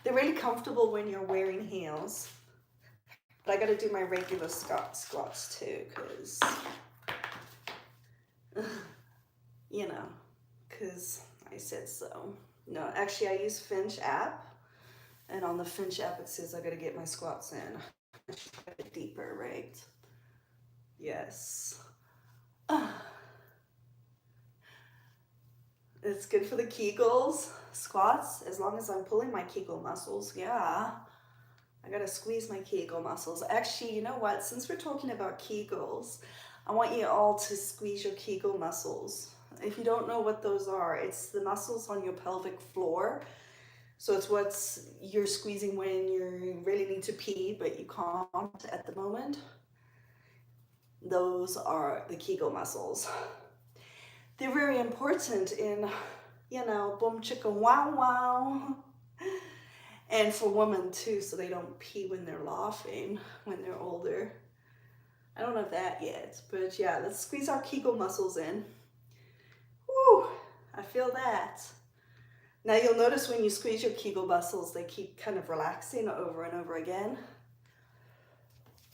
[SPEAKER 1] they're really comfortable when you're wearing heels. But I gotta do my regular squats too, because, you know, because I said so. No, actually I use Finch app. And on the Finch app, it says I gotta get my squats in. I should get it deeper, right? Yes. It's good for the Kegels, squats, as long as I'm pulling my Kegel muscles. Yeah, I gotta squeeze my Kegel muscles. Actually, you know what? Since we're talking about Kegels, I want you all to squeeze your Kegel muscles. If you don't know what those are, it's the muscles on your pelvic floor. So it's what you're squeezing when you really need to pee, but you can't at the moment. Those are the Kegel muscles. They're very important in, you know, boom chicka wow wow. And for women too, so they don't pee when they're laughing when they're older. I don't have that yet, but yeah, let's squeeze our Kegel muscles in. Woo, I feel that. Now you'll notice when you squeeze your Kegel muscles, they keep kind of relaxing over and over again.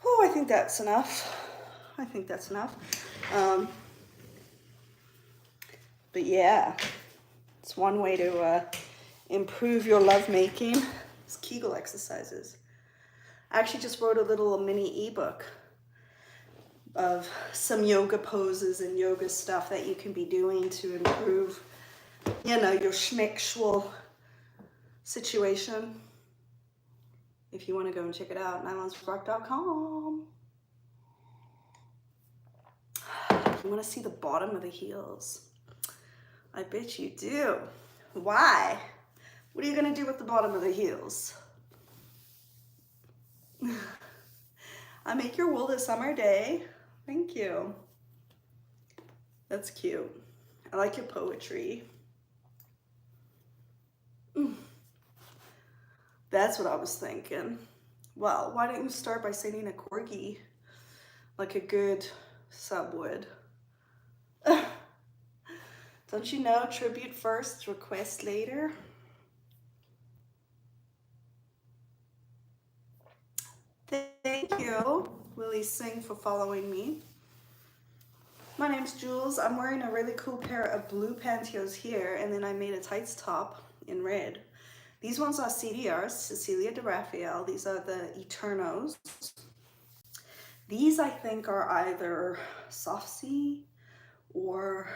[SPEAKER 1] Oh, I think that's enough. I think that's enough. But yeah, it's one way to improve your lovemaking. It's Kegel exercises. I actually just wrote a little mini ebook of some yoga poses and yoga stuff that you can be doing to improve, you know, your schmexual situation. If you want to go and check it out, nylonsrock.com. You want to see the bottom of the heels? I bet you do. Why? What are you going to do with the bottom of the heels? I make your wool this summer day. Thank you. That's cute. I like your poetry. That's what I was thinking. Well, why don't you start by sending a corgi? Like a good sub would. Don't you know, tribute first, request later? Thank you, Willie Singh, for following me. My name's Jules. I'm wearing a really cool pair of blue pantyhose here, and then I made a tights top in red. These ones are CDRs, Cecilia de Raphael. These are the Eternos. These, I think, are either Soft C or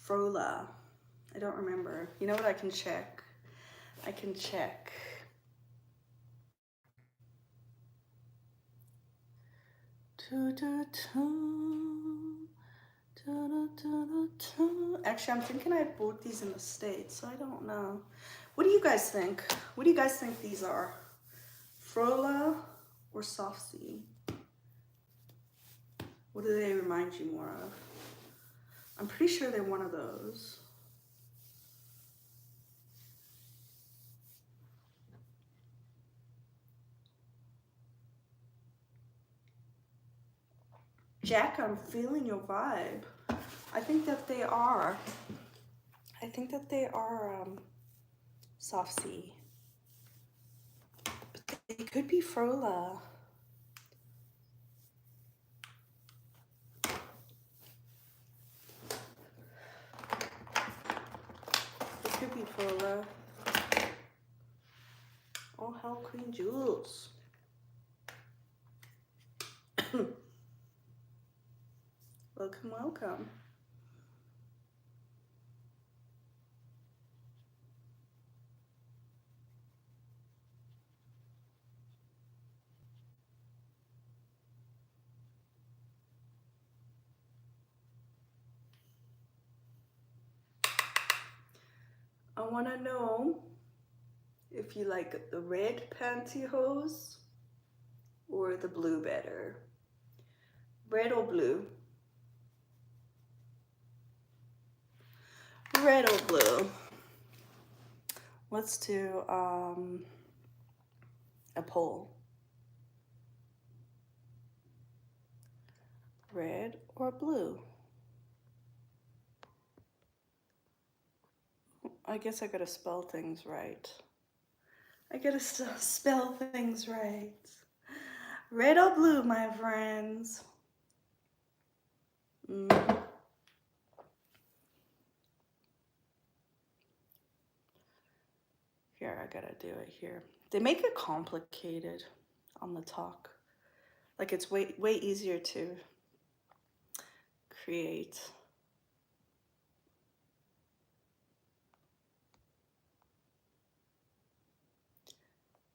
[SPEAKER 1] Frola. I don't remember. You know what? I can check. I can check. Actually, I'm thinking I bought these in the States, so I don't know. What do you guys think? What do you guys think these are? Frola or Soft C? What do they remind you more of? I'm pretty sure they're one of those. Jack, I'm feeling your vibe. I think that they are. I think that they are Soft C. But they could be Frola. They could be Frola. Oh, hell, Queen Jules. Welcome, welcome. I want to know if you like the red pantyhose or the blue better. Red or blue? Red or blue? Let's do a poll. Red or blue? I guess I gotta spell things right. I gotta spell things right. Red or blue, my friends? Here, I gotta do it here. They make it complicated on the talk. Like it's way easier to create.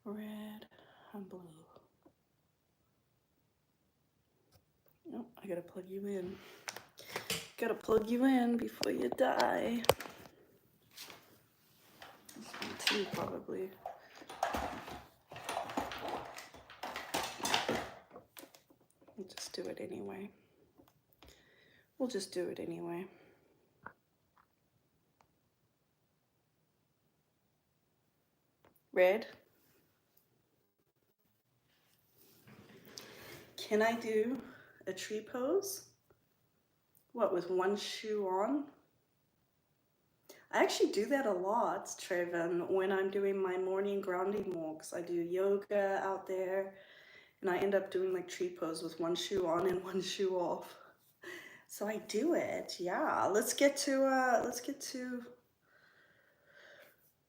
[SPEAKER 1] Red and blue. Oh, I gotta plug you in. Gotta plug you in before you die. This one too, probably. We'll just do it anyway. We'll just do it anyway. Red. Can I do a tree pose? What, with one shoe on? I actually do that a lot, Trevin, when I'm doing my morning grounding walks. I do yoga out there, and I end up doing like tree pose with one shoe on and one shoe off. So I do it, yeah. Let's get to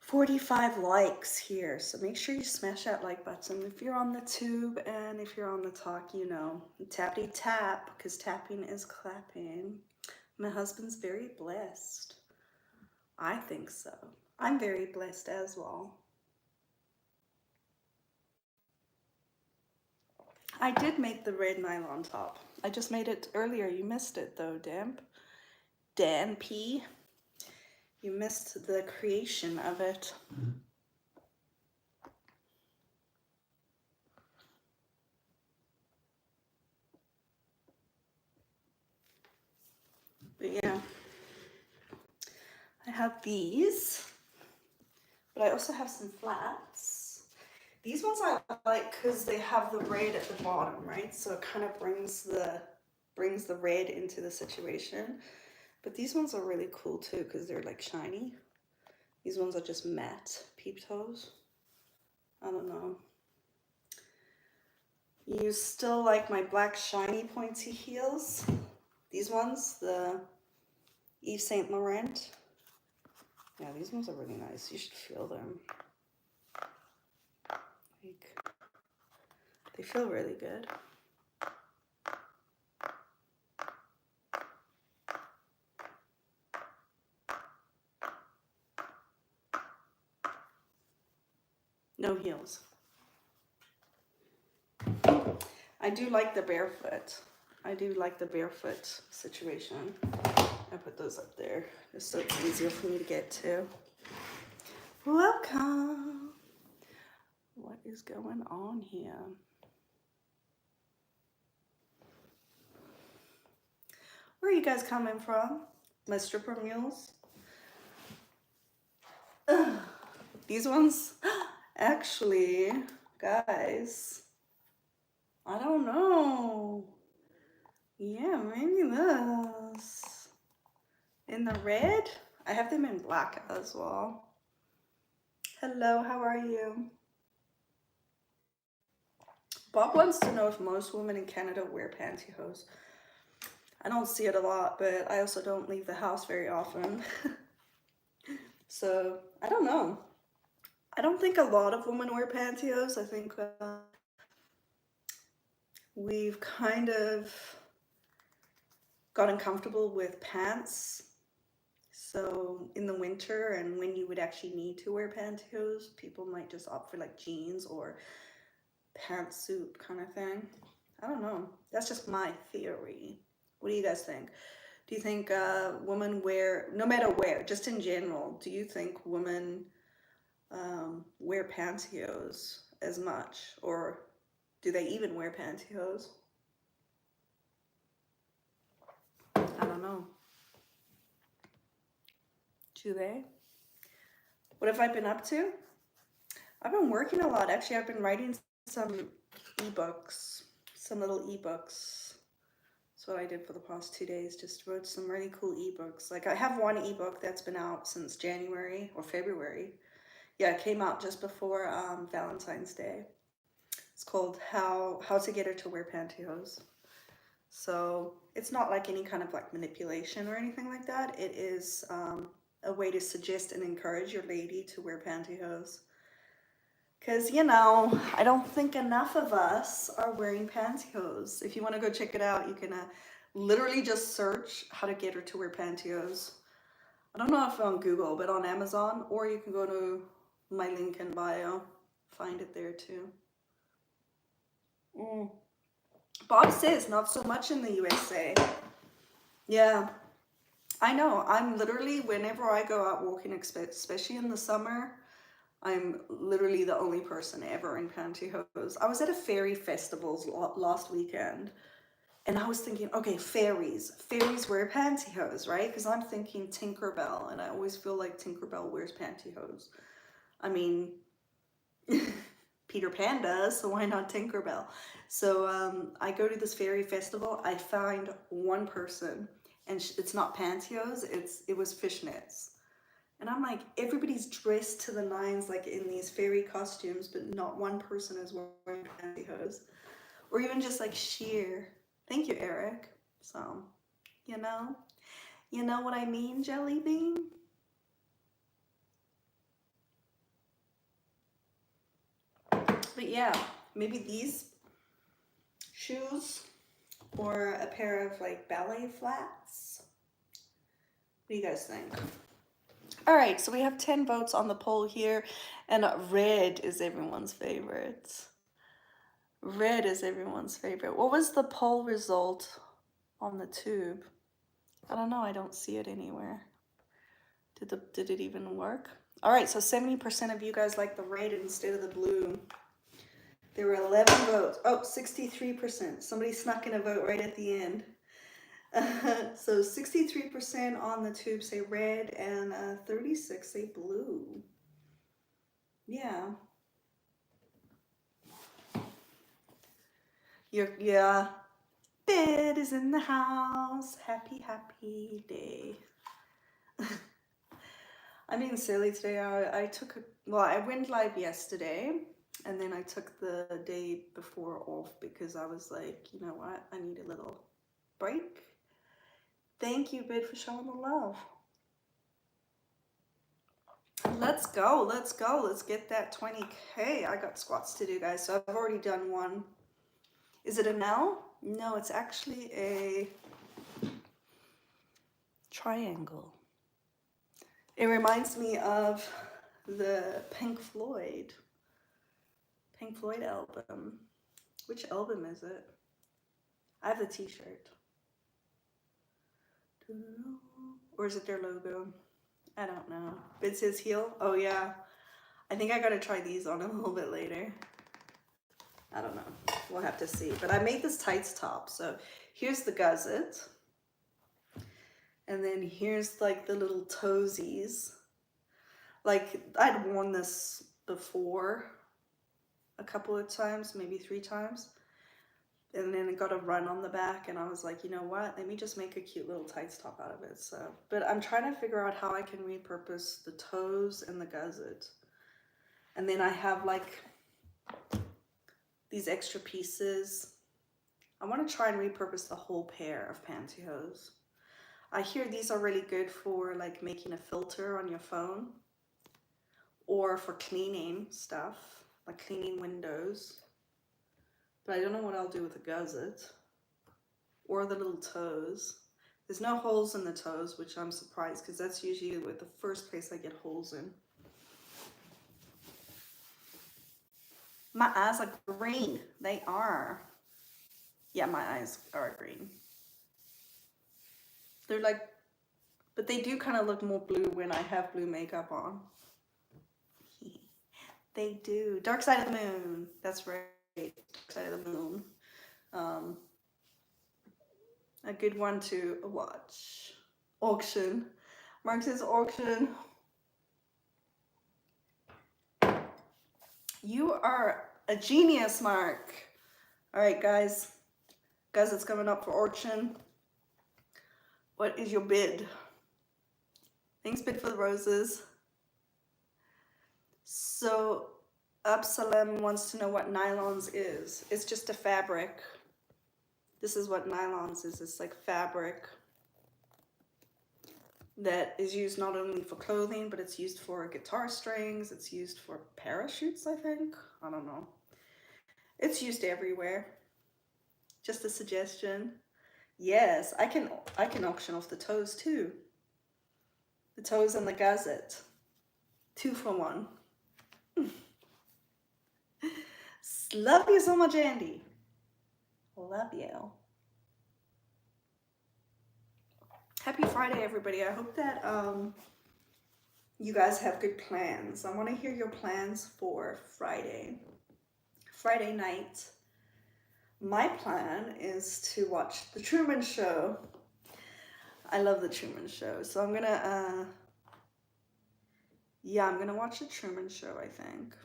[SPEAKER 1] 45 likes here. So make sure you smash that like button if you're on the tube, and if you're on the talk, you know, tappity tap, because tapping is clapping. My husband's very blessed. I think so. I'm very blessed as well. I did make the red nylon top. I just made it earlier. You missed it though, Dan P. You missed the creation of it. But yeah, I have these, but I also have some flats. These ones I like because they have the red at the bottom, right? So it kind of brings the red into the situation. But these ones are really cool too because they're like shiny. These ones are just matte peep toes. I don't know. You still like my black shiny pointy heels? These ones, the Yves Saint Laurent. Yeah, these ones are really nice. You should feel them. Like, they feel really good. No heels. I do like the barefoot. I do like the barefoot situation. I put those up there just so it's easier for me to get to. Welcome. What is going on here? Where are you guys coming from? My stripper mules? Ugh. These ones, actually, guys, I don't know. Yeah, maybe this. In the red? I have them in black as well. Hello, how are you? Bob wants to know if most women in Canada wear pantyhose. I don't see it a lot, but I also don't leave the house very often. So, I don't know. I don't think a lot of women wear pantyhose. I think we've kind of gotten comfortable with pants. So in the winter and when you would actually need to wear pantyhose, people might just opt for like jeans or pantsuit kind of thing. I don't know. That's just my theory. What do you guys think? Do you think women wear, no matter where, just in general, do you think women wear pantyhose as much? Or do they even wear pantyhose? I don't know. Do they? What have I been up to? I've been working a lot. Actually, I've been writing some ebooks, some little ebooks. That's what I did for the past 2 days. Just wrote some really cool ebooks. Like I have one ebook that's been out since January or February. Yeah, it came out just before Valentine's Day. It's called How to Get Her to Wear Pantyhose. So it's not like any kind of like manipulation or anything like that. It is a way to suggest and encourage your lady to wear pantyhose. Because, you know, I don't think enough of us are wearing pantyhose. If you want to go check it out, you can literally just search how to get her to wear pantyhose. I don't know if on Google, but on Amazon, or you can go to my link in bio. Find it there too. Bob says not so much in the USA. Yeah, I know. I'm literally, whenever I go out walking, especially in the summer, I'm literally the only person ever in pantyhose. I was at a fairy festival last weekend, and I was thinking, okay, fairies wear pantyhose, right? Because I'm thinking Tinkerbell, and I always feel like Tinkerbell wears pantyhose. I mean, Peter Pan does, so why not Tinkerbell? So I go to this fairy festival. I find one person, and it's not pantyhose, it was fishnets. And I'm like, everybody's dressed to the nines, like in these fairy costumes, but not one person is wearing pantyhose. Or even just like sheer. Thank you, Eric. So, you know what I mean, Jelly Bean? But yeah, maybe these shoes or a pair of like ballet flats. What do you guys think? All right, so we have 10 votes on the poll here, and red is everyone's favorite. Red is everyone's favorite. What was the poll result on the tube? I don't know, I don't see it anywhere. Did it even work? All right, so 70% of you guys like the red instead of the blue. There were 11 votes. Oh, 63%. Somebody snuck in a vote right at the end. So 63% on the tube say red and 36 say blue. Yeah. Yeah. Bed is in the house. Happy, happy day. I'm being silly today. I went live yesterday, and then I took the day before off because I was like, you know what? I need a little break. Thank you, Bid, for showing the love. Let's go. Let's get that 20K. I got squats to do, guys, so I've already done one. Is it an L? No, it's actually a triangle. It reminds me of the Pink Floyd album. Which album is it? I have the t-shirt. Or is it their logo? I don't know. It says heel. Oh yeah. I think I gotta try these on a little bit later. I don't know. We'll have to see. But I made this tights top. So here's the gusset. And then here's like the little toesies. Like I'd worn this before a couple of times, maybe 3 times. And then it got a run on the back, and I was like, you know what? Let me just make a cute little tights top out of it. So, but I'm trying to figure out how I can repurpose the toes and the gusset. And then I have like these extra pieces. I want to try and repurpose the whole pair of pantyhose. I hear these are really good for like making a filter on your phone, or for cleaning stuff, like cleaning windows. But I don't know what I'll do with the gusset or the little toes. There's no holes in the toes, which I'm surprised, because that's usually the first place I get holes in. My eyes are green. They are. Yeah, my eyes are green. They're like, but they do kind of look more blue when I have blue makeup on. They do. Dark Side of the Moon. That's right. Dark Side of the Moon. A good one to watch. Auction. Mark says auction. You are a genius, Mark. All right, guys. Guys, it's coming up for auction. What is your bid? Thanks, bid for the roses. So Absalom wants to know what nylons is. It's just a fabric. This is what nylons is. It's like fabric that is used not only for clothing, but it's used for guitar strings. It's used for parachutes, I think. I don't know. It's used everywhere. Just a suggestion. Yes, I can auction off the toes too. The toes and the gusset. 2 for 1. Love you so much, Andy. Love you. Happy Friday, everybody. I hope that you guys have good plans. I want to hear your plans for Friday night. My plan is to watch The Truman Show. I love The Truman Show. So I'm gonna I'm gonna watch The Truman Show, I think.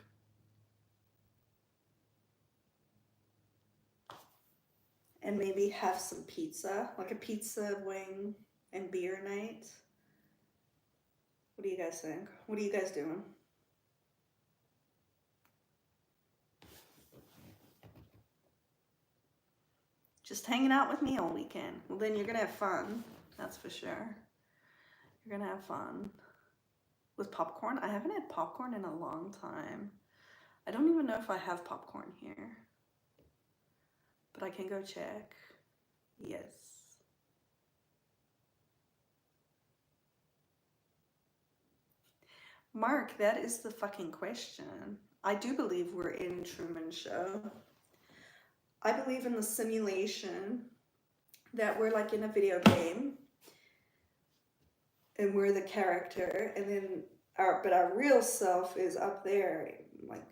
[SPEAKER 1] And maybe have some pizza, like a pizza, wing, and beer night. What do you guys think? What are you guys doing? Just hanging out with me all weekend. Well, then you're gonna have fun. That's for sure. You're gonna have fun. With popcorn? I haven't had popcorn in a long time. I don't even know if I have popcorn here. But I can go check. Yes. Mark, that is the fucking question. I do believe we're in Truman Show. I believe in the simulation that we're like in a video game and we're the character, and then our real self is up there, like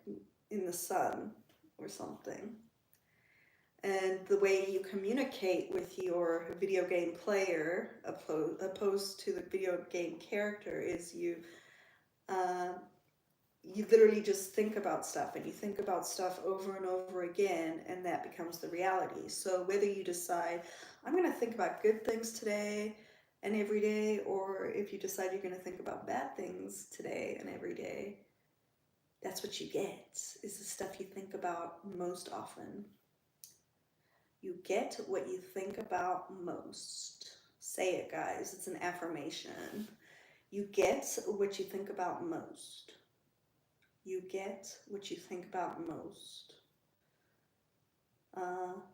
[SPEAKER 1] in the sun or something. And the way you communicate with your video game player, opposed to the video game character, is you literally just think about stuff, and you think about stuff over and over again, and that becomes the reality. So whether you decide, I'm going to think about good things today and every day, or if you decide you're going to think about bad things today and every day, that's what you get, is the stuff you think about most often. You get what you think about most. Say it, guys. It's an affirmation. You get what you think about most. You get what you think about most.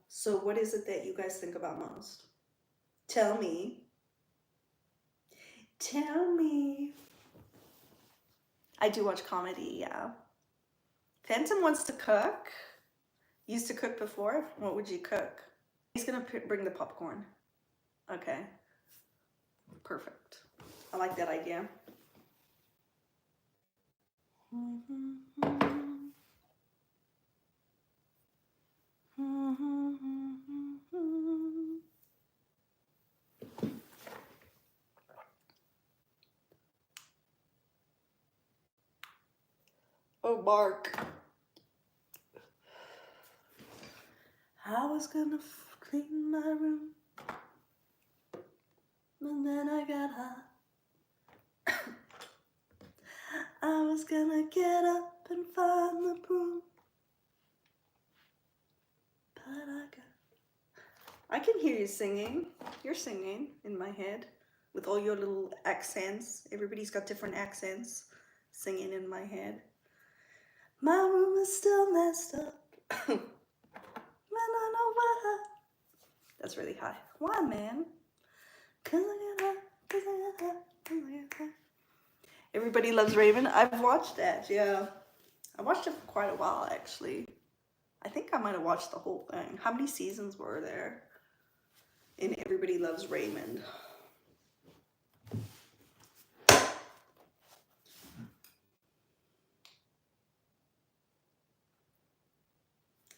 [SPEAKER 1] So what is it that you guys think about most? Tell me. Tell me. I do watch comedy, yeah. Phantom wants to cook. Used to cook before. What would you cook? he's gonna bring the popcorn. Okay. Perfect. I like that idea. Oh, Mark. I was gonna clean my room, but then I got high. I was gonna get up and find the broom, but I can hear you singing. You're singing in my head with all your little accents. Everybody's got different accents singing in my head. My room is still messed up. Man, I know why. That's really high. Why, man? 'Cause I get high, 'cause I get high, 'cause I get high. Everybody Loves Raymond. I've watched that, yeah. I watched it for quite a while, actually. I think I might have watched the whole thing. How many seasons were there in Everybody Loves Raymond?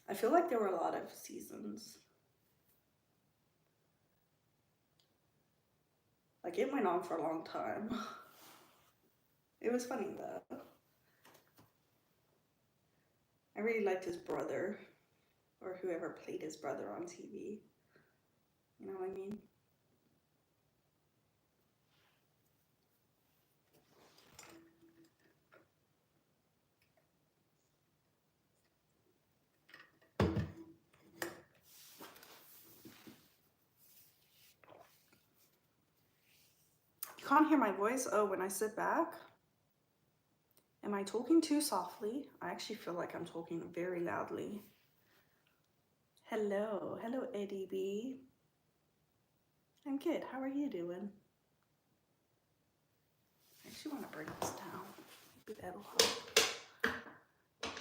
[SPEAKER 1] I feel like there were a lot of seasons. Like, it went on for a long time. It was funny, though. I really liked his brother, or whoever played his brother on TV. You know what I mean? You can't hear my voice? Oh, when I sit back? Am I talking too softly? I actually feel like I'm talking very loudly. Hello. Hello, Eddie B. I'm good. How are you doing? I actually want to bring this down. Maybe that'll help.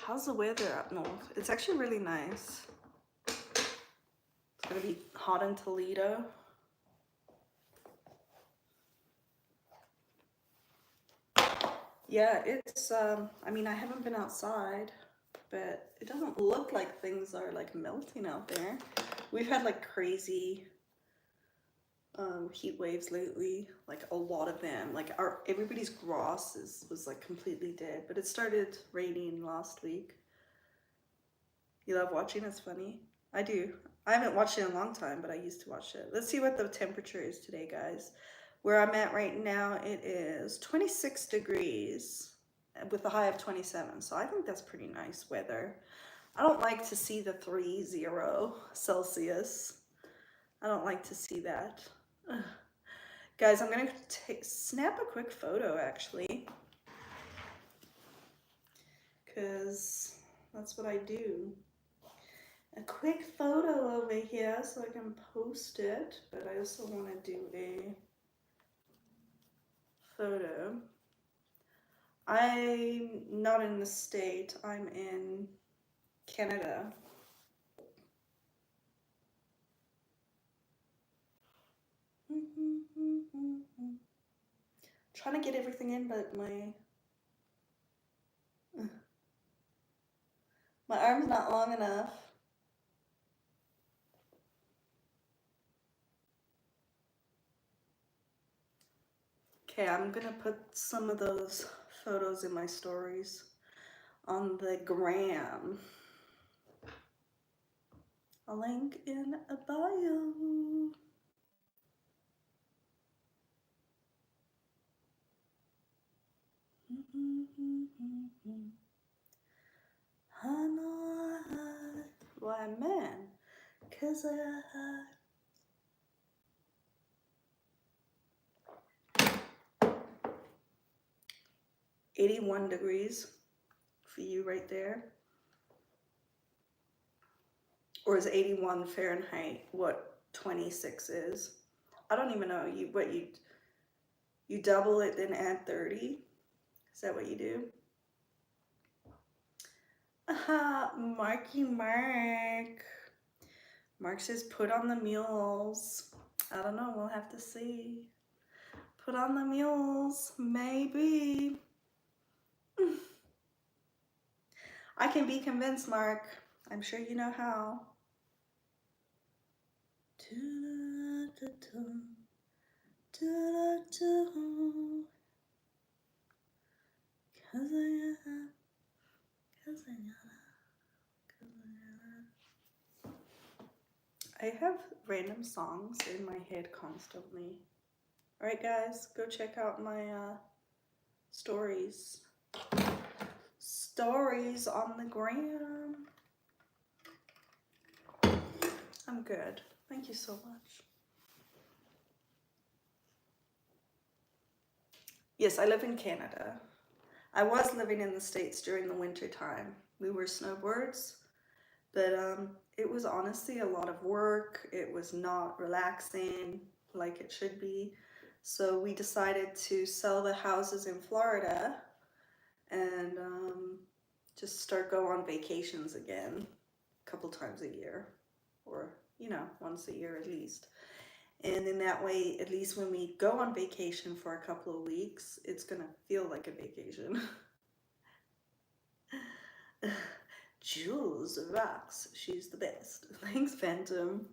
[SPEAKER 1] How's the weather up north? It's actually really nice. It's going to be hot in Toledo. Yeah, it's, I mean, I haven't been outside, but it doesn't look like things are like melting out there. We've had like crazy heat waves lately, like a lot of them. Like everybody's grass was like completely dead, but it started raining last week. You love watching? It's funny. I do. I haven't watched it in a long time, but I used to watch it. Let's see what the temperature is today, guys. Where I'm at right now, it is 26 degrees with a high of 27. So I think that's pretty nice weather. I don't like to see the 30 Celsius. I don't like to see that. Ugh. Guys, I'm gonna snap a quick photo actually, because that's what I do. A quick photo over here so I can post it, but I also want to do a photo. I'm not in the state, I'm in Canada. Trying to get everything in, but my arm's not long enough. Okay, I'm gonna put some of those photos in my stories on the gram. A link in a bio. I know why, man, 'cause I 81 degrees for you right there. Or is 81 Fahrenheit what 26 is? I don't even know. You double it then add 30? Is that what you do? Aha, Marky Mark. Mark says, put on the mules. I don't know, we'll have to see. Put on the mules, maybe. I can be convinced, Mark. I'm sure you know how. I have random songs in my head constantly. Alright guys, go check out my stories. Stories on the gram. I'm good. Thank you so much. Yes, I live in Canada. I was living in the States during the winter time. We were snowbirds, but it was honestly a lot of work. It was not relaxing like it should be. So we decided to sell the houses in Florida and just start go on vacations again a couple times a year, or you know, once a year at least. And in that way, at least when we go on vacation for a couple of weeks, it's gonna feel like a vacation. Jules rocks. She's the best. Thanks, Phantom.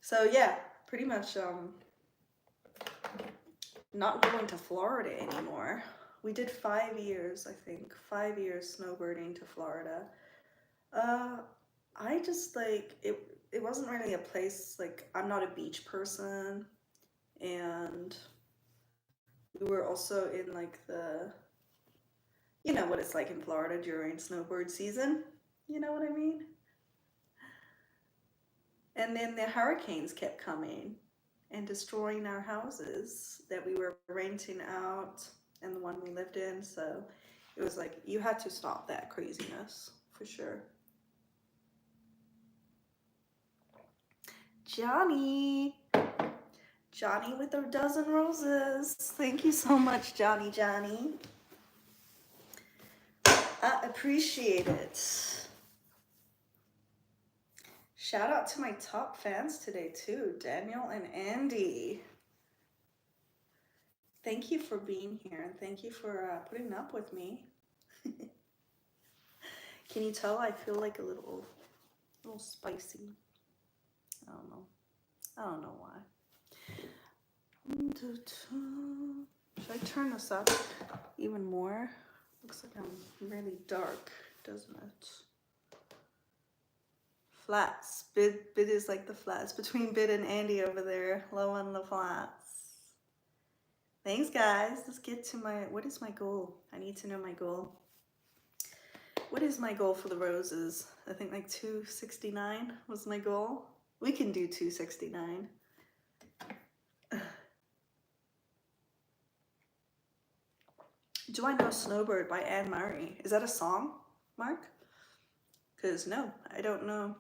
[SPEAKER 1] So yeah, pretty much not going to Florida anymore. We did 5 years, I think. 5 years snowbirding to Florida. I just like it wasn't really a place, like I'm not a beach person, and we were also in like the, you know what it's like in Florida during snowbird season, you know what I mean? And then the hurricanes kept coming and destroying our houses that we were renting out and the one we lived in, so it was like you had to stop that craziness for sure. Johnny with a dozen roses. Thank you so much, Johnny. I appreciate it. Shout out to my top fans today too, Daniel and Andy. Thank you for being here and thank you for putting up with me. Can you tell I feel like a little spicy? I don't know why. Should I turn this up even more? Looks like I'm really dark, doesn't it? Flats. Bid is like the flats between Bid and Andy over there. Low on the flats. Thanks, guys. Let's get to what is my goal? I need to know my goal. What is my goal for the roses? I think like 269 was my goal. We can do 269. Do I Know Snowbird by Anne Murray? Is that a song, Mark? Because no, I don't know.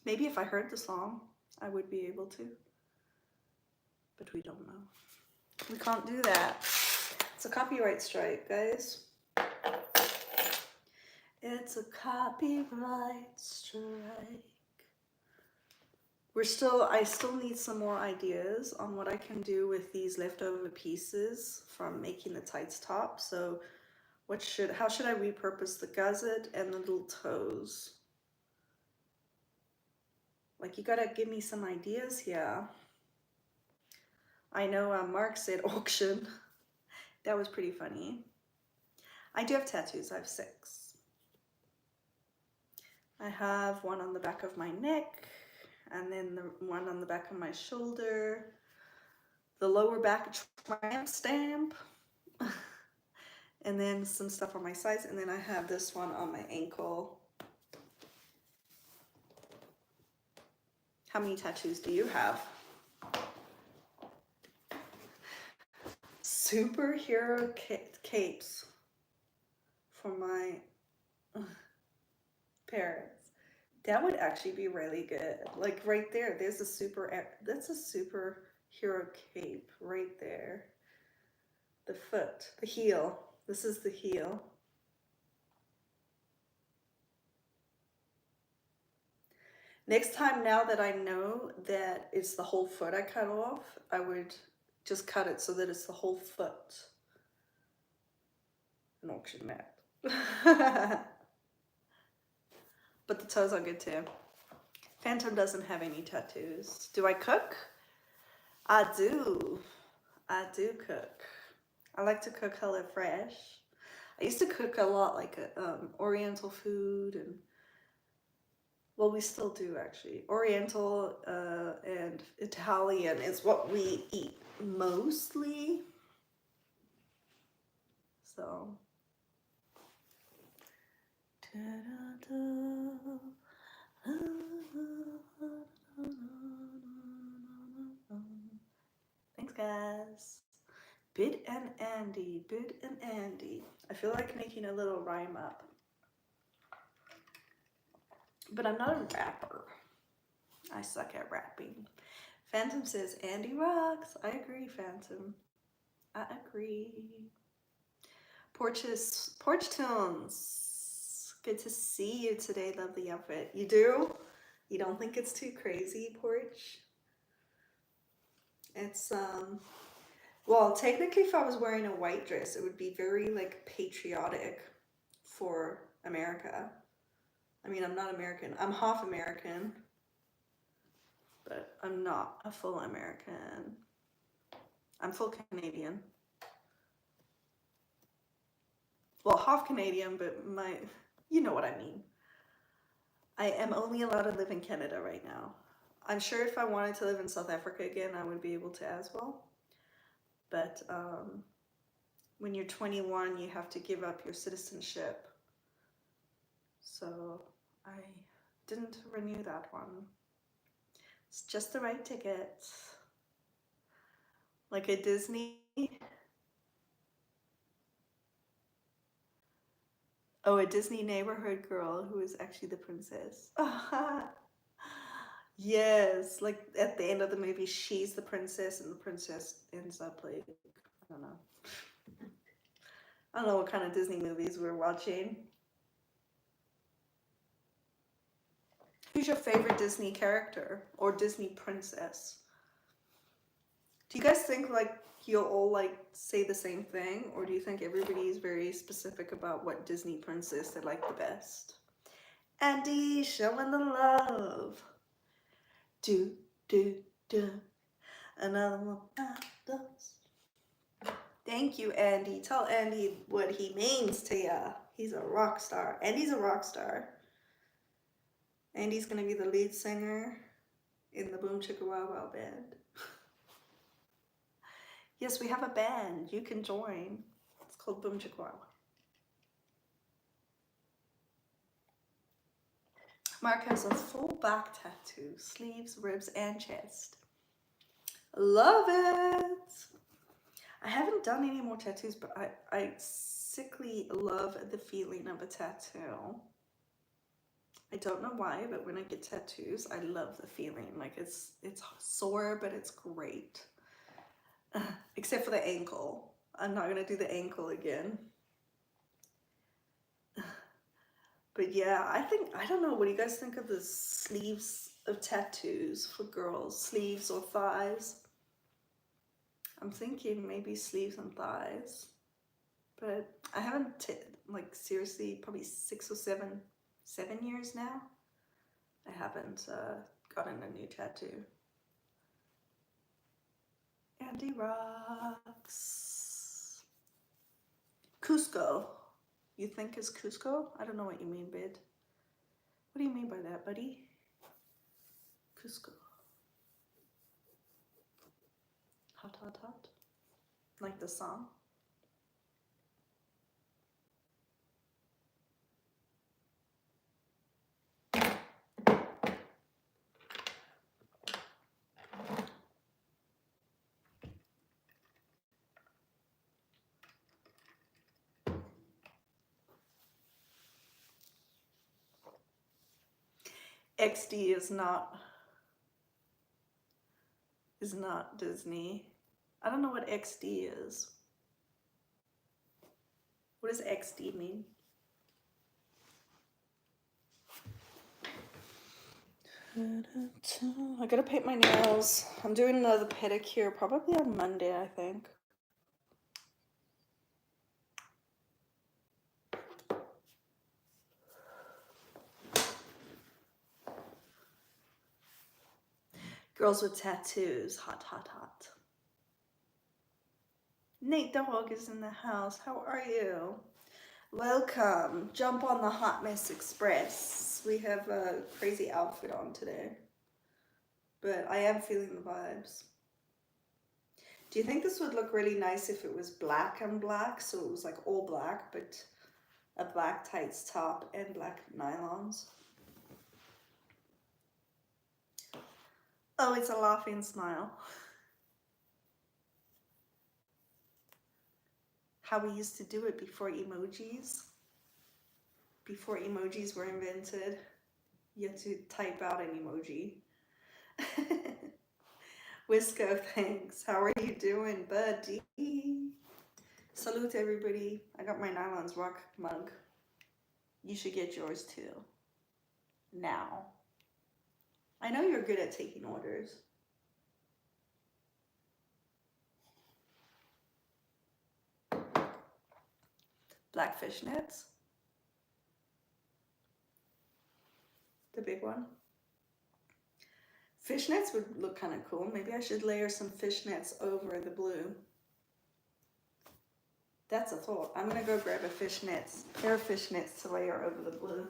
[SPEAKER 1] Maybe if I heard the song, I would be able to. But we don't know. We can't do that. It's a copyright strike, guys. It's a copyright strike. I still need some more ideas on what I can do with these leftover pieces from making the tights top. So how should I repurpose the gusset and the little toes? Like, you gotta give me some ideas here. I know Mark said auction. That was pretty funny. I do have tattoos. I have 6. I have one on the back of my neck, and then the one on the back of my shoulder, the lower back tramp stamp, and then some stuff on my sides, and then I have this one on my ankle. How many tattoos do you have? Superhero capes for my parents. That would actually be really good. Like right there, that's a superhero cape right there. The foot, the heel. This is the heel. Next time, now that I know that it's the whole foot I cut off, I would just cut it so that it's the whole foot. An auction mat. But the toes are good too. Phantom doesn't have any tattoos. Do I cook? I do. I do cook. I like to cook hella fresh. I used to cook a lot, like Oriental food, and well, we still do actually. Oriental and Italian is what we eat mostly. So. Thanks, guys. Bid and Andy, Bid and Andy. I feel like making a little rhyme up. But I'm not a rapper. I suck at rapping. Phantom says, Andy rocks. I agree, Phantom. I agree. Porch Tunes. Good to see you today. Love the outfit. You do? You don't think it's too crazy, Porch? It's, well, technically if I was wearing a white dress, it would be very, like, patriotic for America. I mean, I'm not American. I'm half American, but I'm not a full American. I'm full Canadian. Well, half Canadian, but you know what I mean. I am only allowed to live in Canada right now. I'm sure if I wanted to live in South Africa again, I would be able to as well. But when you're 21, you have to give up your citizenship. So I didn't renew that one. It's just the right ticket. Like a Disney. Oh, a Disney neighborhood girl who is actually the princess. Yes, like at the end of the movie, she's the princess and the princess ends up like, I don't know. I don't know what kind of Disney movies we're watching. Who's your favorite Disney character or Disney princess? Do you guys think like you'll all like say the same thing, or do you think everybody is very specific about what Disney princess they like the best? Andy showing the love. Do. Another one. Thank you, Andy. Tell Andy what he means to ya. He's a rock star. Andy's a rock star. Andy's gonna be the lead singer in the Boom Chicka Wow Wow band. Yes, we have a band. You can join. It's called Boom Chicka Wow. Mark has a full back tattoo, sleeves, ribs, and chest. Love it. I haven't done any more tattoos, but I sickly love the feeling of a tattoo. I don't know why, but when I get tattoos, I love the feeling. Like it's sore, but it's great. Except for the ankle. I'm not gonna do the ankle again. But yeah, I don't know, what do you guys think of the sleeves of tattoos for girls? Sleeves or thighs? I'm thinking maybe sleeves and thighs. But I haven't, like seriously, probably 6 or 7 years now, I haven't gotten a new tattoo. Andy rocks. Cusco. You think it's Cusco? I don't know what you mean, bid. What do you mean by that, buddy? Cusco. Hot, hot, hot. Like the song. XD is not Disney. I don't know what XD is. What does XD mean? I gotta paint my nails. I'm doing another pedicure probably on Monday, I think. Girls with tattoos, hot, hot, hot. Nate Dog is in the house. How are you? Welcome. Jump on the Hot Mess Express. We have a crazy outfit on today, but I am feeling the vibes. Do you think this would look really nice if it was black and black? So it was like all black, but a black tights top and black nylons. Oh, it's a laughing smile. How we used to do it before emojis. Before emojis were invented, you had to type out an emoji. Wisco, thanks. How are you doing, buddy? Salute everybody. I got my Nylons rock mug. You should get yours too. Now. I know you're good at taking orders. Black fishnets. The big one. Fishnets would look kind of cool. Maybe I should layer some fishnets over the blue. That's a thought. I'm gonna go grab a pair of fishnets to layer over the blue.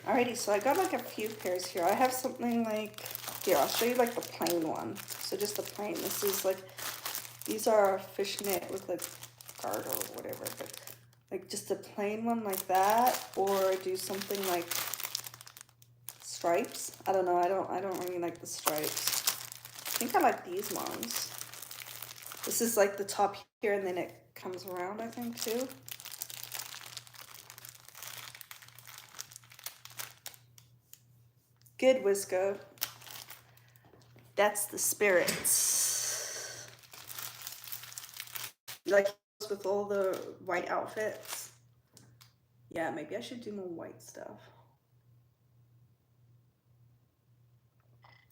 [SPEAKER 1] Alrighty, so I got like a few pairs here. I have something like, here, I'll show you like the plain one. So just the plain, this is like, these are fishnet with like girdle or whatever, but like just a plain one like that, or do something like stripes. I don't know, I don't really like the stripes. I think I like these ones. This is like the top here and then it comes around, I think, too. Good, Wisco. That's the spirit. Like with all the white outfits. Yeah, maybe I should do more white stuff.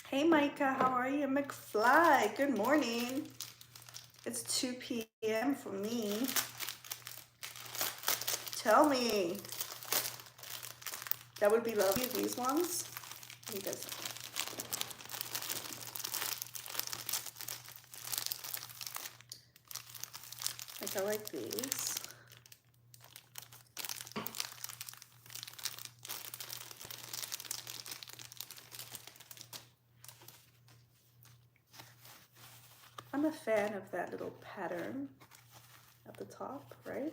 [SPEAKER 1] Hey, Micah, how are you? McFly, good morning. It's 2 p.m. for me. Tell me. That would be lovely, these ones. You guys. Like, I like these. I'm a fan of that little pattern at the top, right?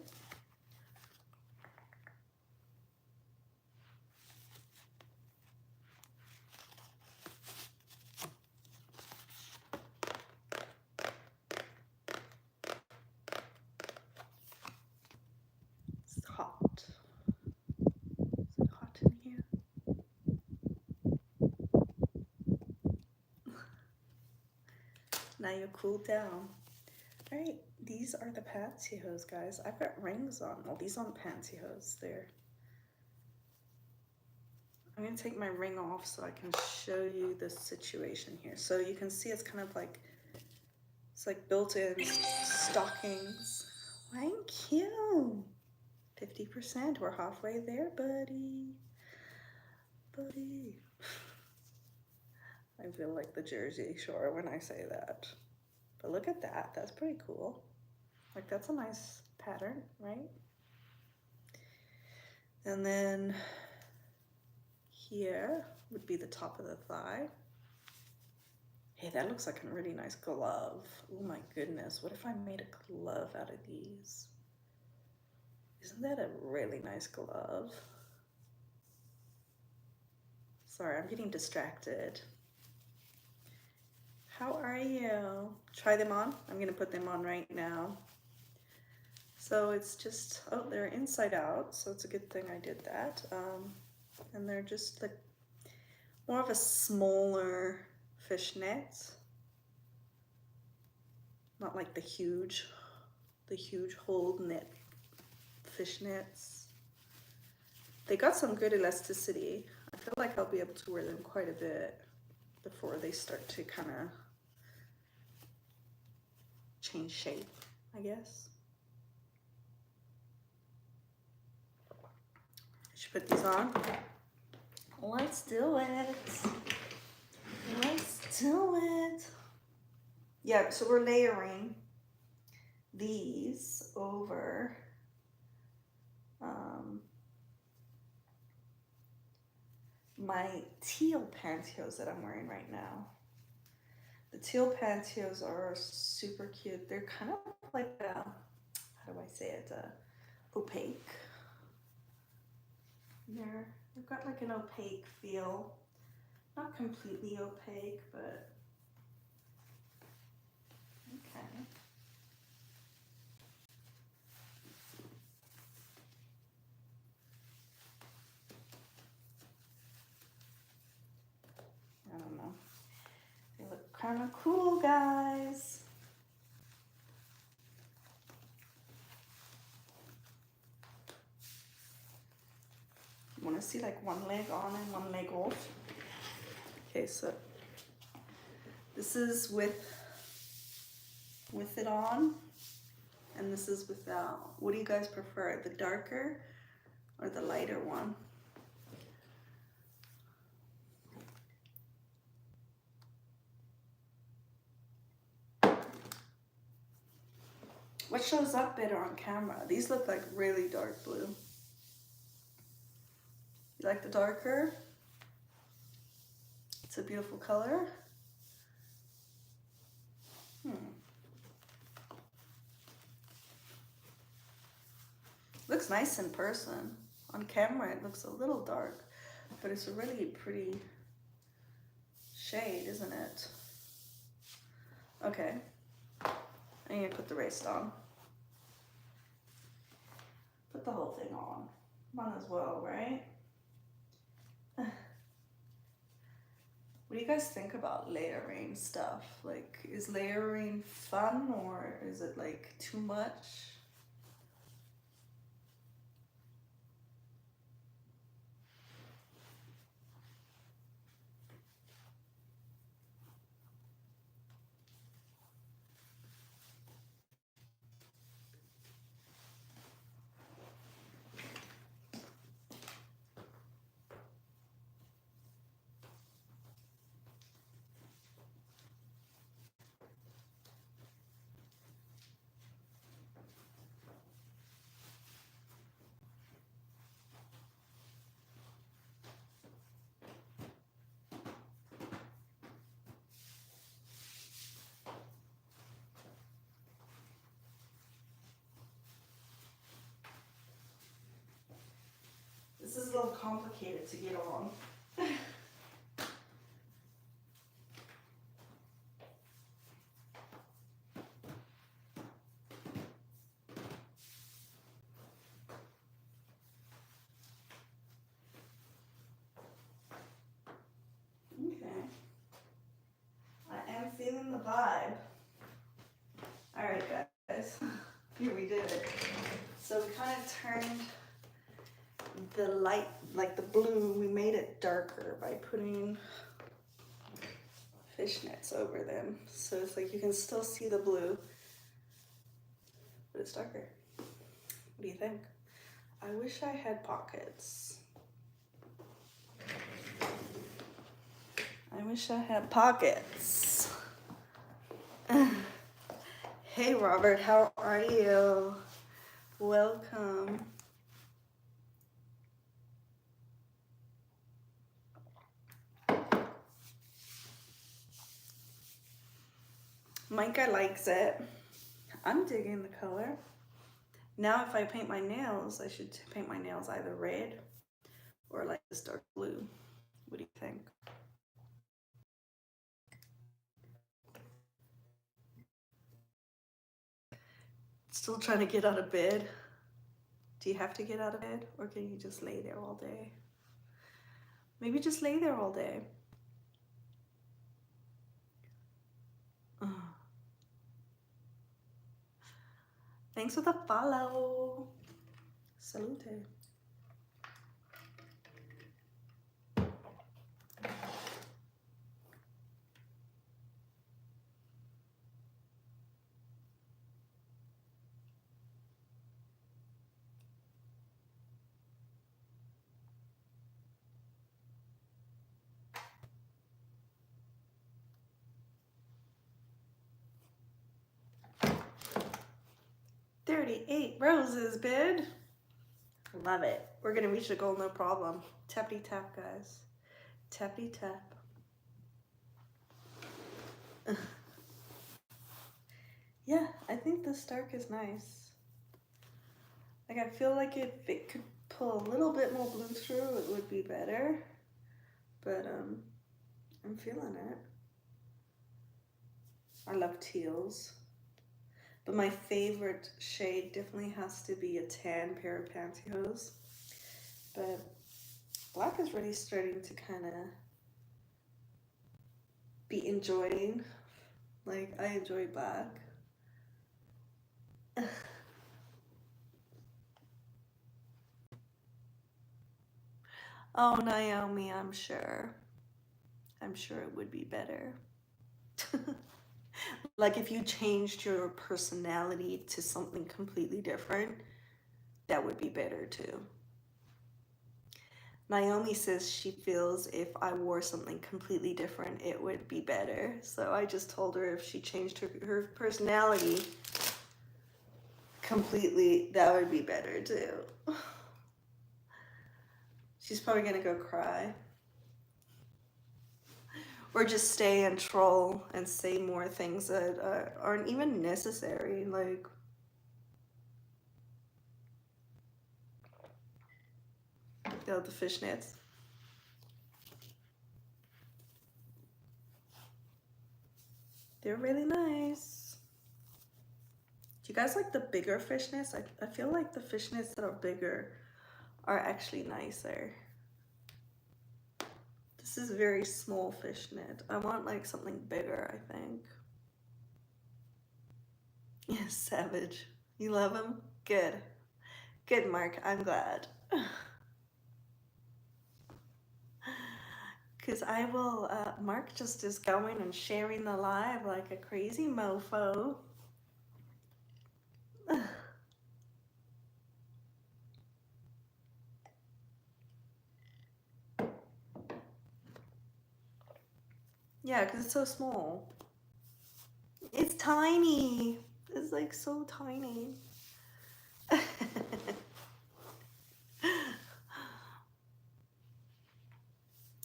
[SPEAKER 1] It's hot. Is it hot in here? Now you're cooled down. All right, these are the pantyhose, guys. I've got rings on. Well, these aren't pantyhose. They're. I'm gonna take my ring off so I can show you the situation here. So you can see it's kind of like, it's like built-in stockings. Thank you. 50%, we're halfway there, buddy. Buddy. I feel like the Jersey Shore when I say that. But look at that, that's pretty cool. Like, that's a nice pattern, right? And then here would be the top of the thigh. Hey, that looks like a really nice glove. Oh my goodness, what if I made a glove out of these? Isn't that a really nice glove? Sorry, I'm getting distracted. How are you? Try them on. I'm gonna put them on right now. So it's just, oh, they're inside out, so it's a good thing I did that. And they're just like more of a smaller fishnet, not like the huge hold knit fishnets. They got some good elasticity. I feel like I'll be able to wear them quite a bit before they start to kind of change shape, I guess. I should put these on. Let's do it. Let's do it. Yeah, so we're layering these over my teal pantyhose that I'm wearing right now. The teal pantyhose are super cute. They're kind of like a, how do I say it, opaque. They've got like an opaque feel. Not completely opaque, but okay. I don't know. They look kind of cool, guys. You want to see like one leg on and one leg off? Okay, so this is with it on, and this is without. What do you guys prefer, the darker or the lighter one? What shows up better on camera? These look like really dark blue. You like the darker? It's a beautiful color. Looks nice in person. On camera it looks a little dark, but it's a really pretty shade, isn't it? Okay, I need to put the waist on. Put the whole thing on. Might as well, right? What do you guys think about layering stuff? Like, is layering fun or is it like too much? This is a little complicated to get on. Okay. I am feeling the vibe. All right, guys. Here we did it. So we kind of turned the light, like the blue, we made it darker by putting fishnets over them. So it's like you can still see the blue, but it's darker. What do you think? I wish I had pockets. I wish I had pockets. Hey Robert, how are you? Welcome. Micah likes it. I'm digging the color. Now if I paint my nails, I should paint my nails either red or like this dark blue. What do you think? Still trying to get out of bed. Do you have to get out of bed, or can you just lay there all day? Maybe just lay there all day. Thanks for the follow. Salute. $38 roses bid. Love it. We're gonna reach the goal, no problem. Tappity tap, guys. Tappity tap. Yeah, I think this dark is nice. Like, I feel like if it could pull a little bit more blue through, it would be better. But I'm feeling it. I love teals. But my favorite shade definitely has to be a tan pair of pantyhose. But black is really starting to kind of be enjoying. Like, I enjoy black. Oh, Naomi, I'm sure it would be better. Like, if you changed your personality to something completely different, that would be better too. Naomi says she feels if I wore something completely different, it would be better. So I just told her if she changed her personality completely, that would be better too. She's probably gonna go cry. Or just stay and troll and say more things that aren't even necessary. Like, the fishnets. They're really nice. Do you guys like the bigger fishnets? I feel like the fishnets that are bigger are actually nicer. This is a very small fishnet. I want like something bigger, I think. Yes, Savage. You love him? Good. Good, Mark. I'm glad. Because I will, Mark just is going and sharing the live like a crazy mofo. Yeah, because it's so small. It's tiny. It's like so tiny.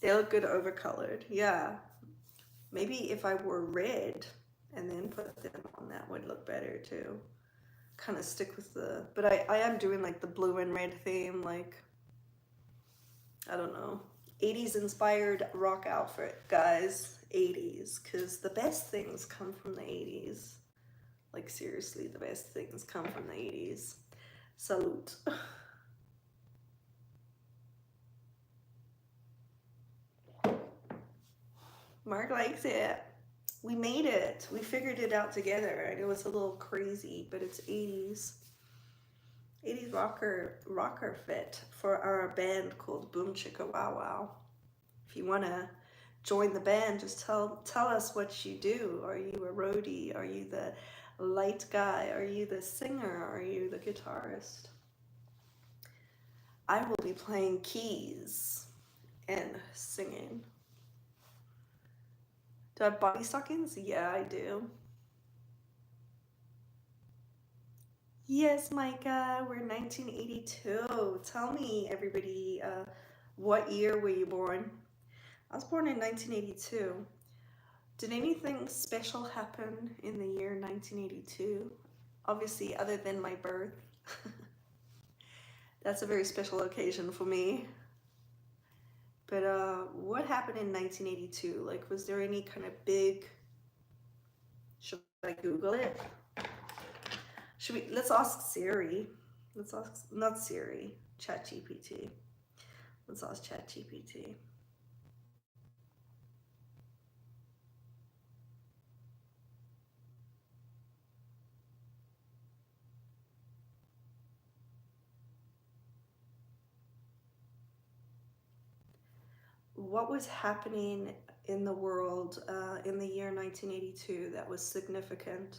[SPEAKER 1] They look good overcolored. Yeah. Maybe if I wore red and then put them on, that would look better too. Kind of stick with the, but I am doing like the blue and red theme, like, I don't know, 80s inspired rock outfit, guys. 80s, because the best things come from the 80s. Like, seriously, the best things come from the 80s. Salute. Mark likes it. We made it. We figured it out together. And it was a little crazy, but it's 80s. 80s rocker fit for our band called Boom Chicka Wow Wow. If you want to join the band, just tell us what you do. Are you a roadie? Are you the light guy? Are you the singer? Are you the guitarist? I will be playing keys and singing. Do I have body stockings? Yeah, I do. Yes, Micah, we're 1982. Tell me, everybody, what year were you born? I was born in 1982. Did anything special happen in the year 1982? Obviously, other than my birth. That's a very special occasion for me. But what happened in 1982? Like, was there any kind of big... Should I Google it? Let's ask Siri. Let's ask, not Siri, ChatGPT. Let's ask ChatGPT. What was happening in the world in the year 1982 that was significant?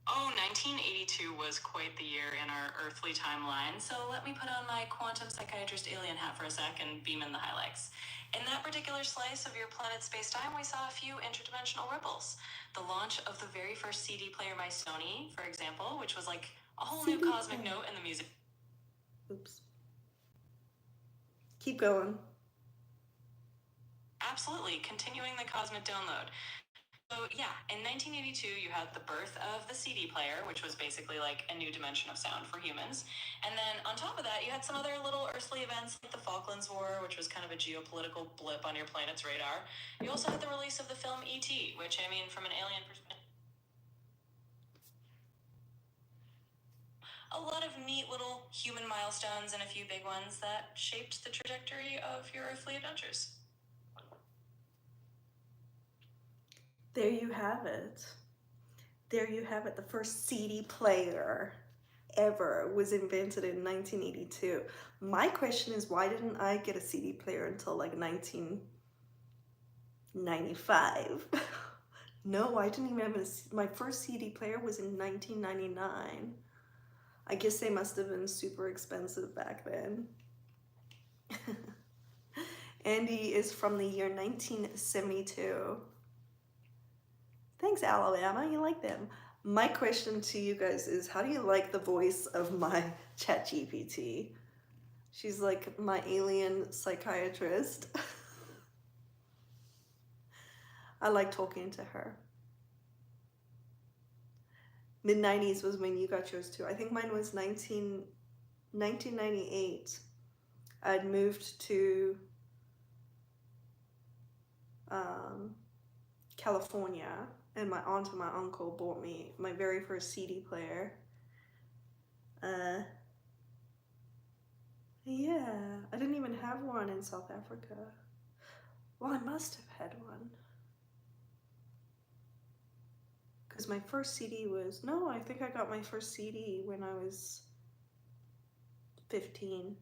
[SPEAKER 2] Oh, 1982 was quite the year in our earthly timeline, so let me put on my quantum psychiatrist alien hat for a sec and beam in the highlights. In that particular slice of your planet's space-time, we saw a few interdimensional ripples. The launch of the very first CD player by Sony, for example, which was like a whole new cosmic note in the music.
[SPEAKER 1] Oops. Keep going.
[SPEAKER 2] Absolutely, continuing the cosmic download. So yeah, in 1982, you had the birth of the CD player, which was basically like a new dimension of sound for humans. And then on top of that, you had some other little earthly events like the Falklands War, which was kind of a geopolitical blip on your planet's radar. You also had the release of the film E.T., which, I mean, from an alien perspective, a lot of neat little human milestones and a few big ones that shaped the trajectory of your earthly adventures.
[SPEAKER 1] There you have it. There you have it. The first CD player ever was invented in 1982. My question is, why didn't I get a CD player until like 1995? No, I didn't even have my first CD player was in 1999. I guess they must have been super expensive back then. Andy is from the year 1972. Thanks, Alabama. You like them. My question to you guys is, how do you like the voice of my ChatGPT? She's like my alien psychiatrist. I like talking to her. Mid-90s was when you got yours too. I think mine was 1998. I'd moved to California, and my aunt and my uncle bought me my very first CD player. Yeah, I didn't even have one in South Africa. Well, I must have had one. Because my first CD was, no, I think I got my first CD when I was 15.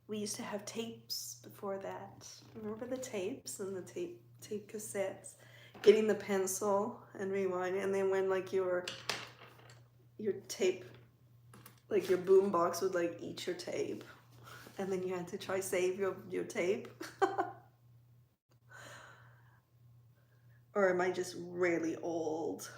[SPEAKER 1] We used to have tapes before that. Remember the tapes and the tape cassettes? Getting the pencil and rewinding, and then when like your tape, like your boom box would like eat your tape, and then you had to try save your tape. Or am I just really old?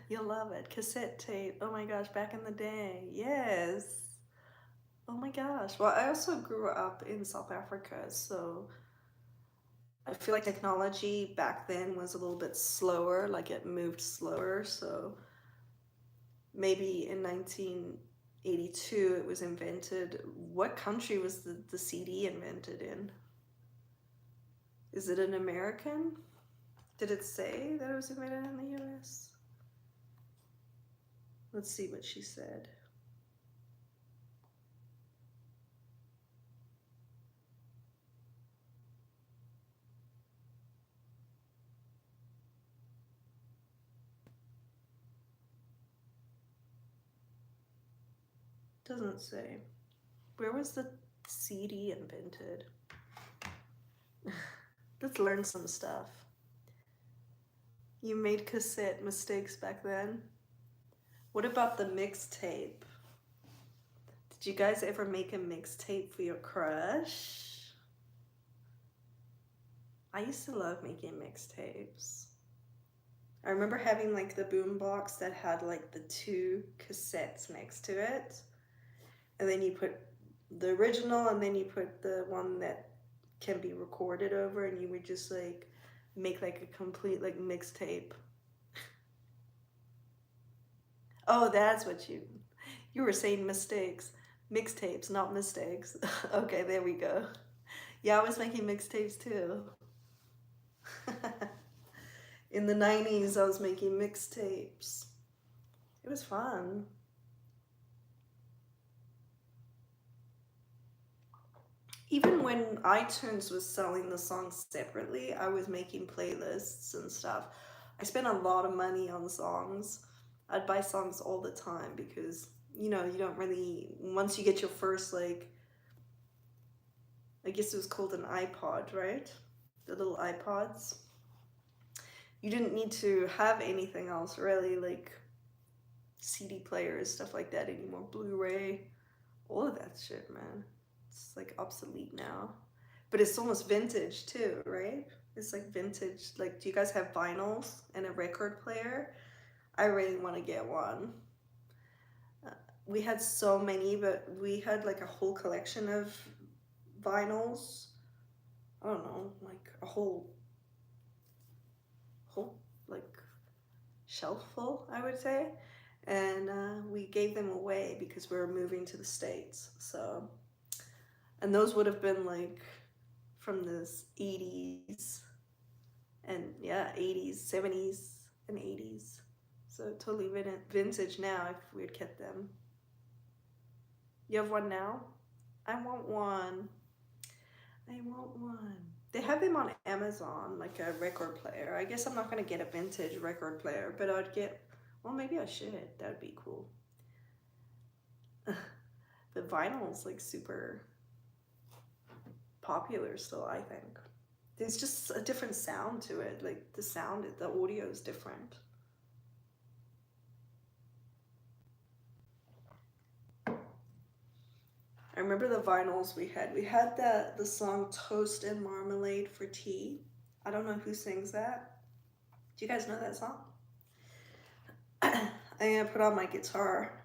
[SPEAKER 1] You'll love it. Cassette tape. Oh my gosh, back in the day. Yes. Oh my gosh. Well, I also grew up in South Africa, so I feel like technology back then was a little bit slower, like it moved slower. So maybe in 1982 it was invented. What country was the CD invented in? Is it an American? Did it say that it was invented in the US? Let's see what she said. Doesn't say. Where was the CD invented? Let's learn some stuff. You made cassette mistakes back then? What about the mixtape? Did you guys ever make a mixtape for your crush? I used to love making mixtapes. I remember having like the boom box that had like the 2 cassettes next to it. And then you put the original and then you put the one that can be recorded over, and you would just like make like a complete like mixtape. Oh, that's what you were saying, mistakes. Mixtapes, not mistakes. Okay, there we go. Yeah, I was making mixtapes too. In the 90s, I was making mixtapes. It was fun. Even when iTunes was selling the songs separately, I was making playlists and stuff. I spent a lot of money on songs. I'd buy songs all the time because, you know, you don't really, once you get your first, like, I guess it was called an iPod, right? The little iPods. You didn't need to have anything else really, like CD players, stuff like that anymore. Blu-ray, all of that shit, man. It's like obsolete now. But it's almost vintage too, right? It's like vintage. Like, do you guys have vinyls and a record player? I really want to get one. We had so many, but we had like a whole collection of vinyls. I don't know, like a whole like shelf full, I would say. And we gave them away because we were moving to the States. So, and those would have been like from the 80s and yeah, 80s, 70s, and 80s. So totally vintage now if we had kept them. You have one now? I want one. I want one. They have them on Amazon, like a record player. I guess I'm not going to get a vintage record player, but I'd get, well, maybe I should. That would be cool. The vinyl's like super popular still, I think. There's just a different sound to it. Like the sound, the audio is different. I remember the vinyls we had. We had the song Toast and Marmalade for Tea. I don't know who sings that. Do you guys know that song? I'm gonna put on my guitar,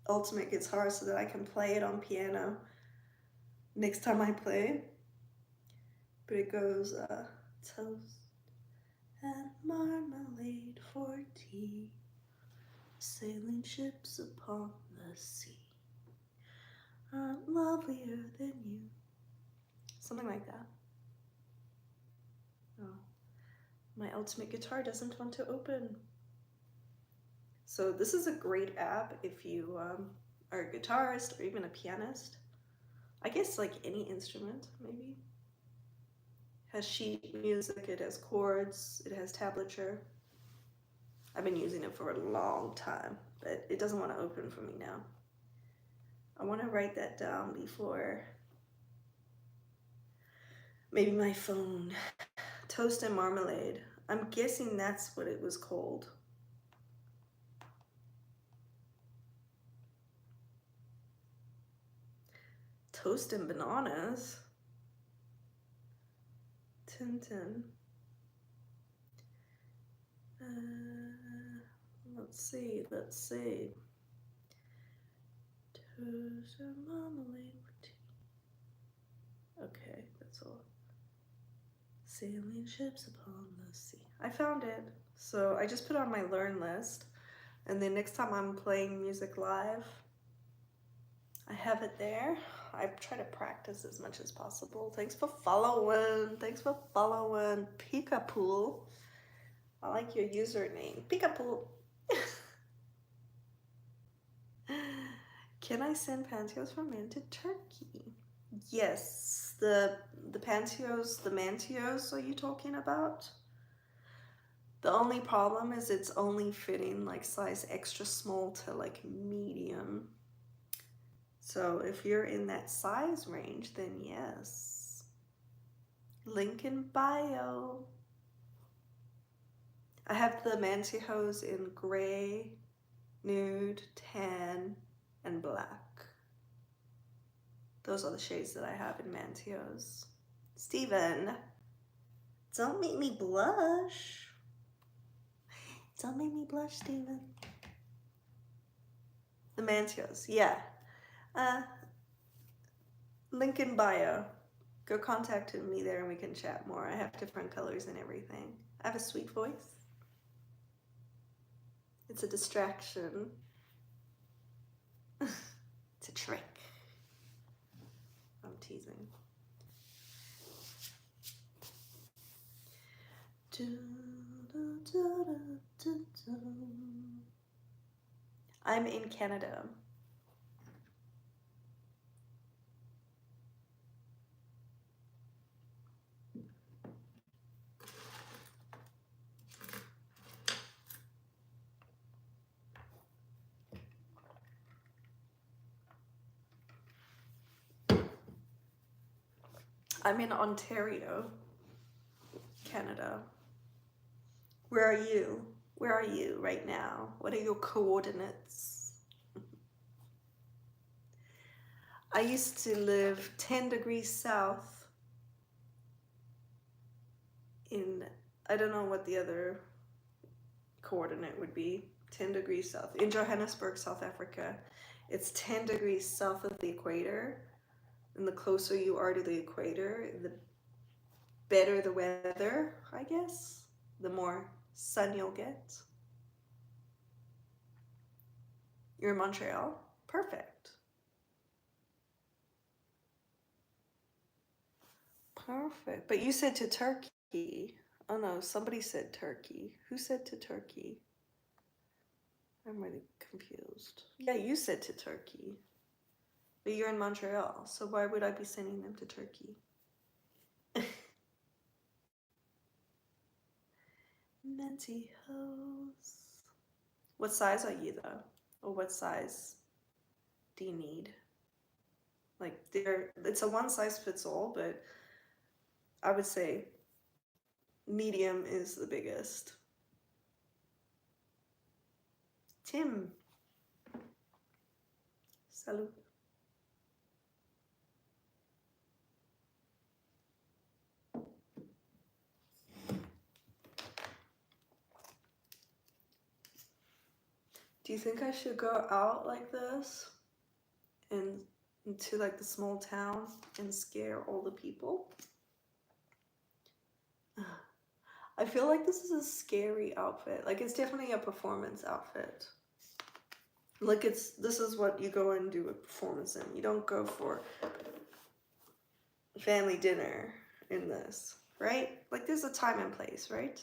[SPEAKER 1] ultimate guitar, so that I can play it on piano next time I play. But it goes, toast and marmalade for tea, sailing ships upon the sea are lovelier than you. Something like that. Oh, my ultimate guitar doesn't want to open. So this is a great app if you are a guitarist or even a pianist. I guess like any instrument, maybe. It has sheet music, it has chords, it has tablature. I've been using it for a long time, but it doesn't want to open for me now. I want to write that down before maybe my phone. Toast and Marmalade. I'm guessing that's what it was called. Toast and Bananas. Tintin. Let's see. Toast and marmalade for tea. Okay, that's all. Sailing ships upon the sea. I found it. So I just put it on my learn list. And then next time I'm playing music live, I have it there. I try to practice as much as possible. Thanks for following. Peekapool. I like your username. Peekapool. Can I send pantyhose from men to Turkey? Yes. The pantyhose, the mantyhose are you talking about? The only problem is it's only fitting like size extra small to like medium. So if you're in that size range, then yes. Link in bio. I have the pantyhose in gray, nude, tan, and black. Those are the shades that I have in pantyhose. Steven, Don't make me blush. Don't make me blush, Steven. The Pantyhose, yeah. Link in bio. Go contact me there and we can chat more. I have different colors and everything. I have a sweet voice. It's a distraction. It's a trick. I'm teasing. I'm in Canada. I'm in Ontario, Canada. Where are you? Where are you right now? What are your coordinates? I used to live 10 degrees south in, I don't know what the other coordinate would be, 10 degrees south, in Johannesburg, South Africa. It's 10 degrees south of the equator, and the closer you are to the equator, the better the weather, I guess, the more sun you'll get. You're in Montreal? Perfect. Perfect. But you said to Turkey. Oh no, somebody said Turkey. Who said to Turkey? I'm really confused. Yeah, you said to Turkey. But you're in Montreal, so why would I be sending them to Turkey? Pantyhose. What size are you though? Or what size do you need? Like it's a one size fits all, but I would say medium is the biggest. Tim. Salut. Do you think I should go out like this and into like the small town and scare all the people? I feel like this is a scary outfit. Like it's definitely a performance outfit. Like this is what you go and do a performance in. You don't go for family dinner in this, right? Like there's a time and place, right?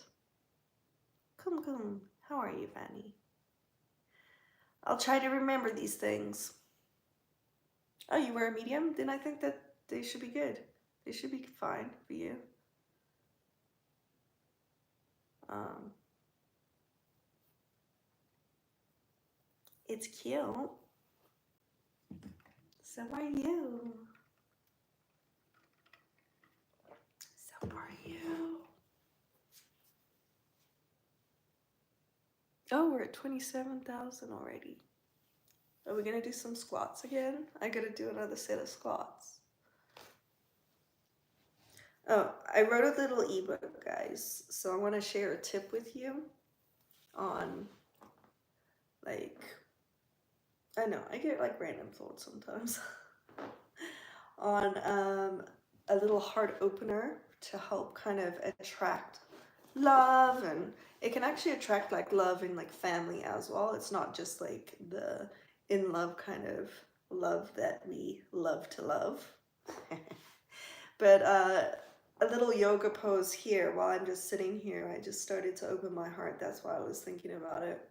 [SPEAKER 1] Come. How are you, Fanny? I'll try to remember these things. Oh, you wear a medium? Then I think that they should be good. They should be fine for you. It's cute. So are you. So are you. Oh, we're at 27,000 already. Are we gonna do some squats again? I gotta do another set of squats. Oh, I wrote a little ebook, guys. So I want to share a tip with you on, like, I know, I get like random thoughts sometimes. On a little heart opener to help kind of attract love, and it can actually attract like love in like family as well. It's not just like the in love kind of love that we love to love. But a little yoga pose here while I'm just sitting here. I just started to open my heart. That's why I was thinking about it.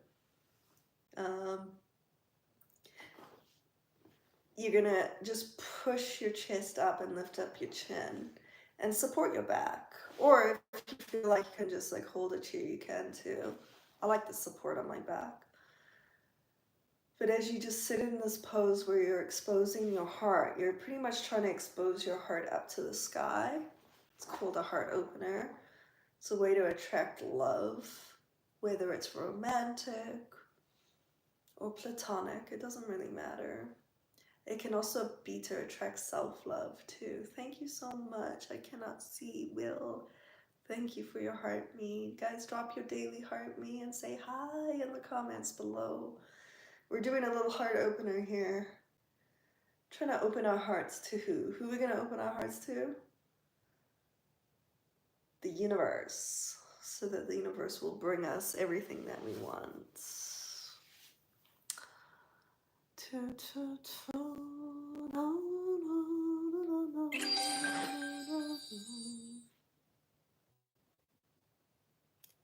[SPEAKER 1] You're gonna just push your chest up and lift up your chin and support your back. Or if you feel like you can just like hold a chair, you can too. I like the support on my back. But as you just sit in this pose where you're exposing your heart, you're pretty much trying to expose your heart up to the sky. It's called a heart opener. It's a way to attract love, whether it's romantic or platonic, it doesn't really matter. It can also be to attract self-love too. Thank you so much. I cannot see. Will, Thank you for your heart me. Guys, drop your daily heart me and say hi in the comments below. We're doing a little heart opener here. Trying to open our hearts to who? Who are we going to open our hearts to? The universe. So that the universe will bring us everything that we want.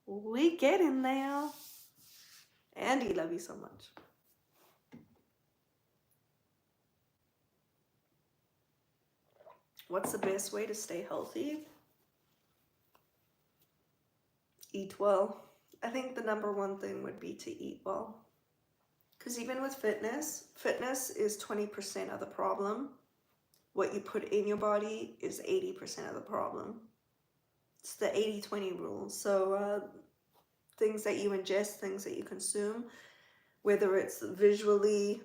[SPEAKER 1] We get in there. Andy, love you so much. What's the best way to stay healthy? Eat well. I think the number one thing would be to eat well. Because even with fitness is 20% of the problem. What you put in your body is 80% of the problem. It's the 80-20 rule. So things that you ingest, things that you consume, whether it's visually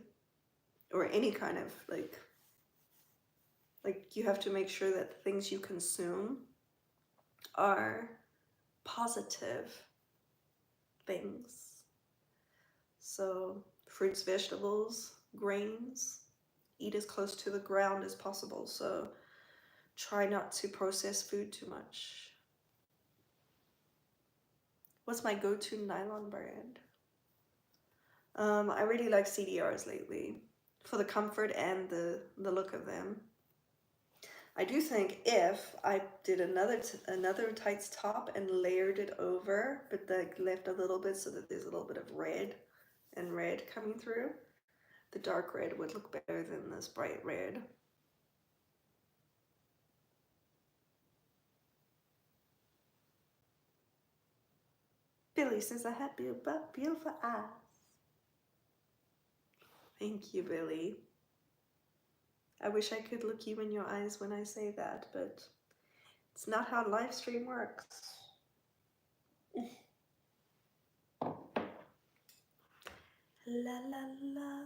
[SPEAKER 1] or any kind of like you have to make sure that the things you consume are positive things. So fruits, vegetables, grains, eat as close to the ground as possible. So try not to process food too much. What's my go-to nylon brand? I really like CDRs lately for the comfort and the look of them. I do think if I did another tights top and layered it over, but like left a little bit so that there's a little bit of red coming through, the dark red would look better than this bright red. Billy says I have beautiful eyes. Thank you, Billy. I wish I could look you in your eyes when I say that, but it's not how live stream works. La la la.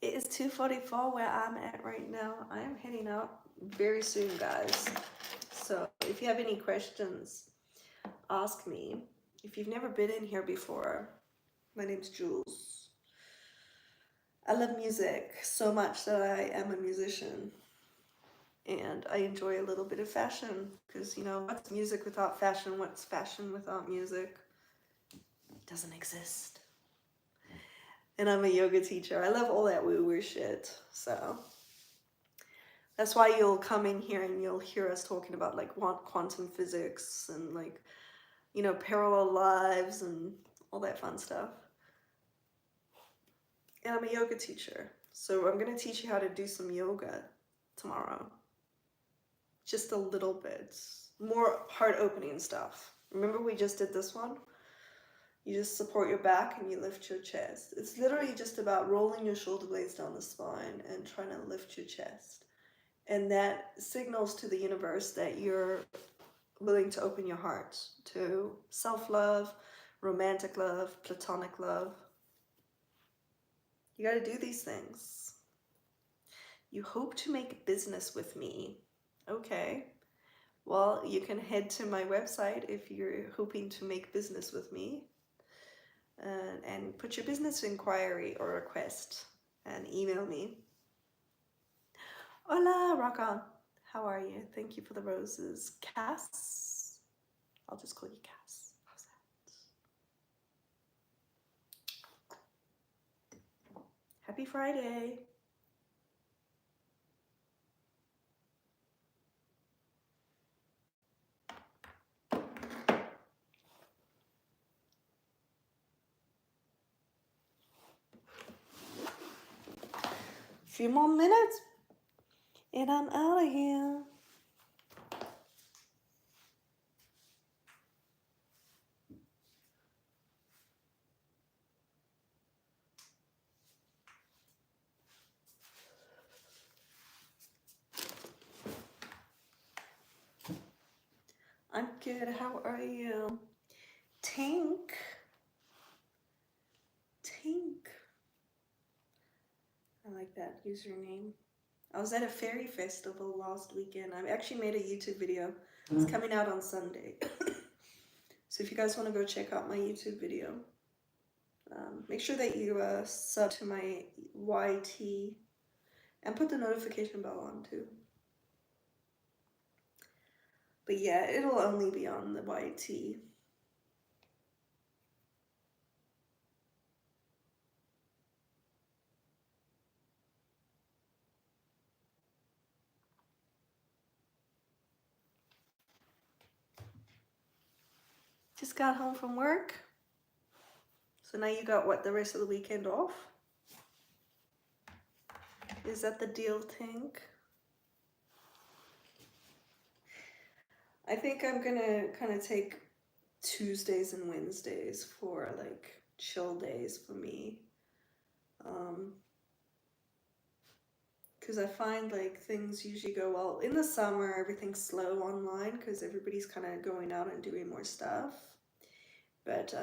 [SPEAKER 1] It is 2:44 where I'm at right now. I am heading out very soon, guys. So if you have any questions, ask me. If you've never been in here before, my name's Jules. I love music so much that I am a musician. And I enjoy a little bit of fashion because, you know, what's music without fashion? What's fashion without music? It doesn't exist. And I'm a yoga teacher. I love all that woo-woo shit. So that's why you'll come in here and you'll hear us talking about like quantum physics and like, you know, parallel lives and all that fun stuff. And I'm a yoga teacher. So I'm going to teach you how to do some yoga tomorrow. Just a little bit. More heart-opening stuff. Remember we just did this one? You just support your back and you lift your chest. It's literally just about rolling your shoulder blades down the spine and trying to lift your chest. And that signals to the universe that you're willing to open your heart to self-love, romantic love, platonic love. You got to do these things. You hope to make business with me. Okay. Well, you can head to my website if you're hoping to make business with me. And put your business inquiry or request and email me. Hola, rock on. How are you? Thank you for the roses. Cass. I'll just call you Cass. How's that? Happy Friday. Few more minutes and I'm out of here. I'm good. How are you? Tink. I like that username. I was at a fairy festival last weekend. I actually made a YouTube video. It's coming out on Sunday. So if you guys want to go check out my YouTube video, make sure that you sub to my YT and put the notification bell on too. But yeah, it'll only be on the YT. Just got home from work. So now you got what, the rest of the weekend off? Is that the deal, Tink? I think I'm gonna kind of take Tuesdays and Wednesdays for like chill days for me. Because I find like things usually go well. In the summer, everything's slow online because everybody's kind of going out and doing more stuff. But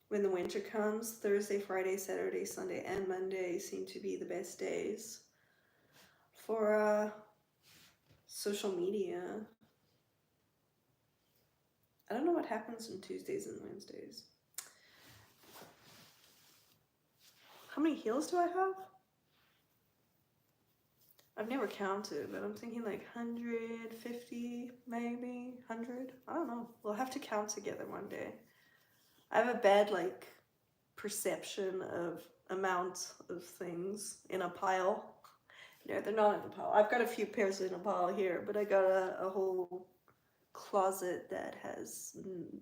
[SPEAKER 1] when the winter comes, Thursday, Friday, Saturday, Sunday, and Monday seem to be the best days for social media. I don't know what happens on Tuesdays and Wednesdays. How many heels do I have? I've never counted, but I'm thinking like 150, maybe 100. I don't know. We'll have to count together one day. I have a bad like perception of amount of things in a pile. No, they're not in a pile. I've got a few pairs in a pile here, but I got a whole closet that has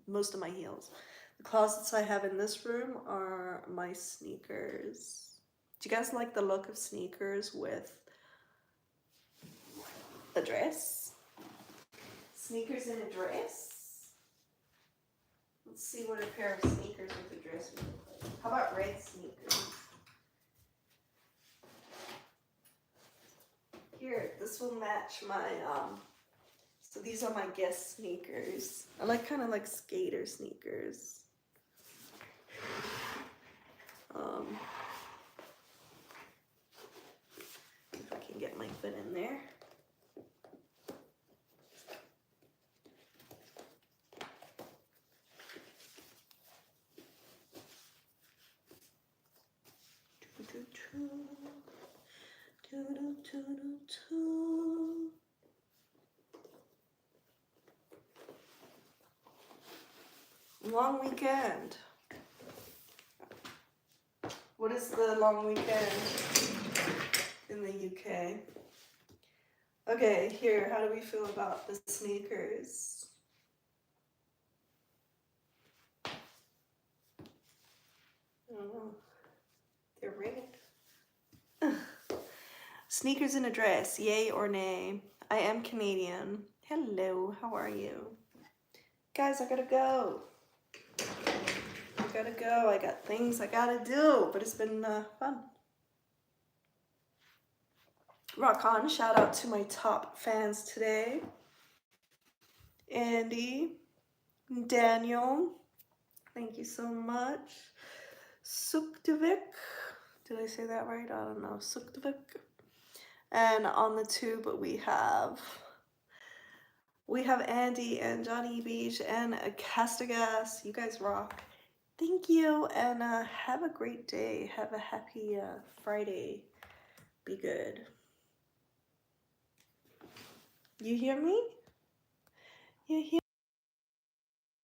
[SPEAKER 1] most of my heels. The closets I have in this room are my sneakers. Do you guys like the look of sneakers with a dress? Sneakers in a dress? Let's see what a pair of sneakers with a dress would look like. How about red sneakers? Here, this will match my so these are my Guess sneakers. I like kind of like skater sneakers. If I can get my foot in there. Long weekend. What is the long weekend in the UK? Okay, here, how do we feel about the sneakers? I don't know. They're red. Sneakers in a dress, yay or nay? I am Canadian. Hello, how are you? Guys, I gotta go. I got things I gotta do, but it's been fun. Rock on, shout out to my top fans today. Andy, Daniel, thank you so much. Sukdevik, did I say that right? I don't know, Sukdevik. And on the tube we have Andy and Johnny Beach and Castagas. You guys rock. Thank you, and have a great day. Have a happy Friday. Be good. You hear me? You hear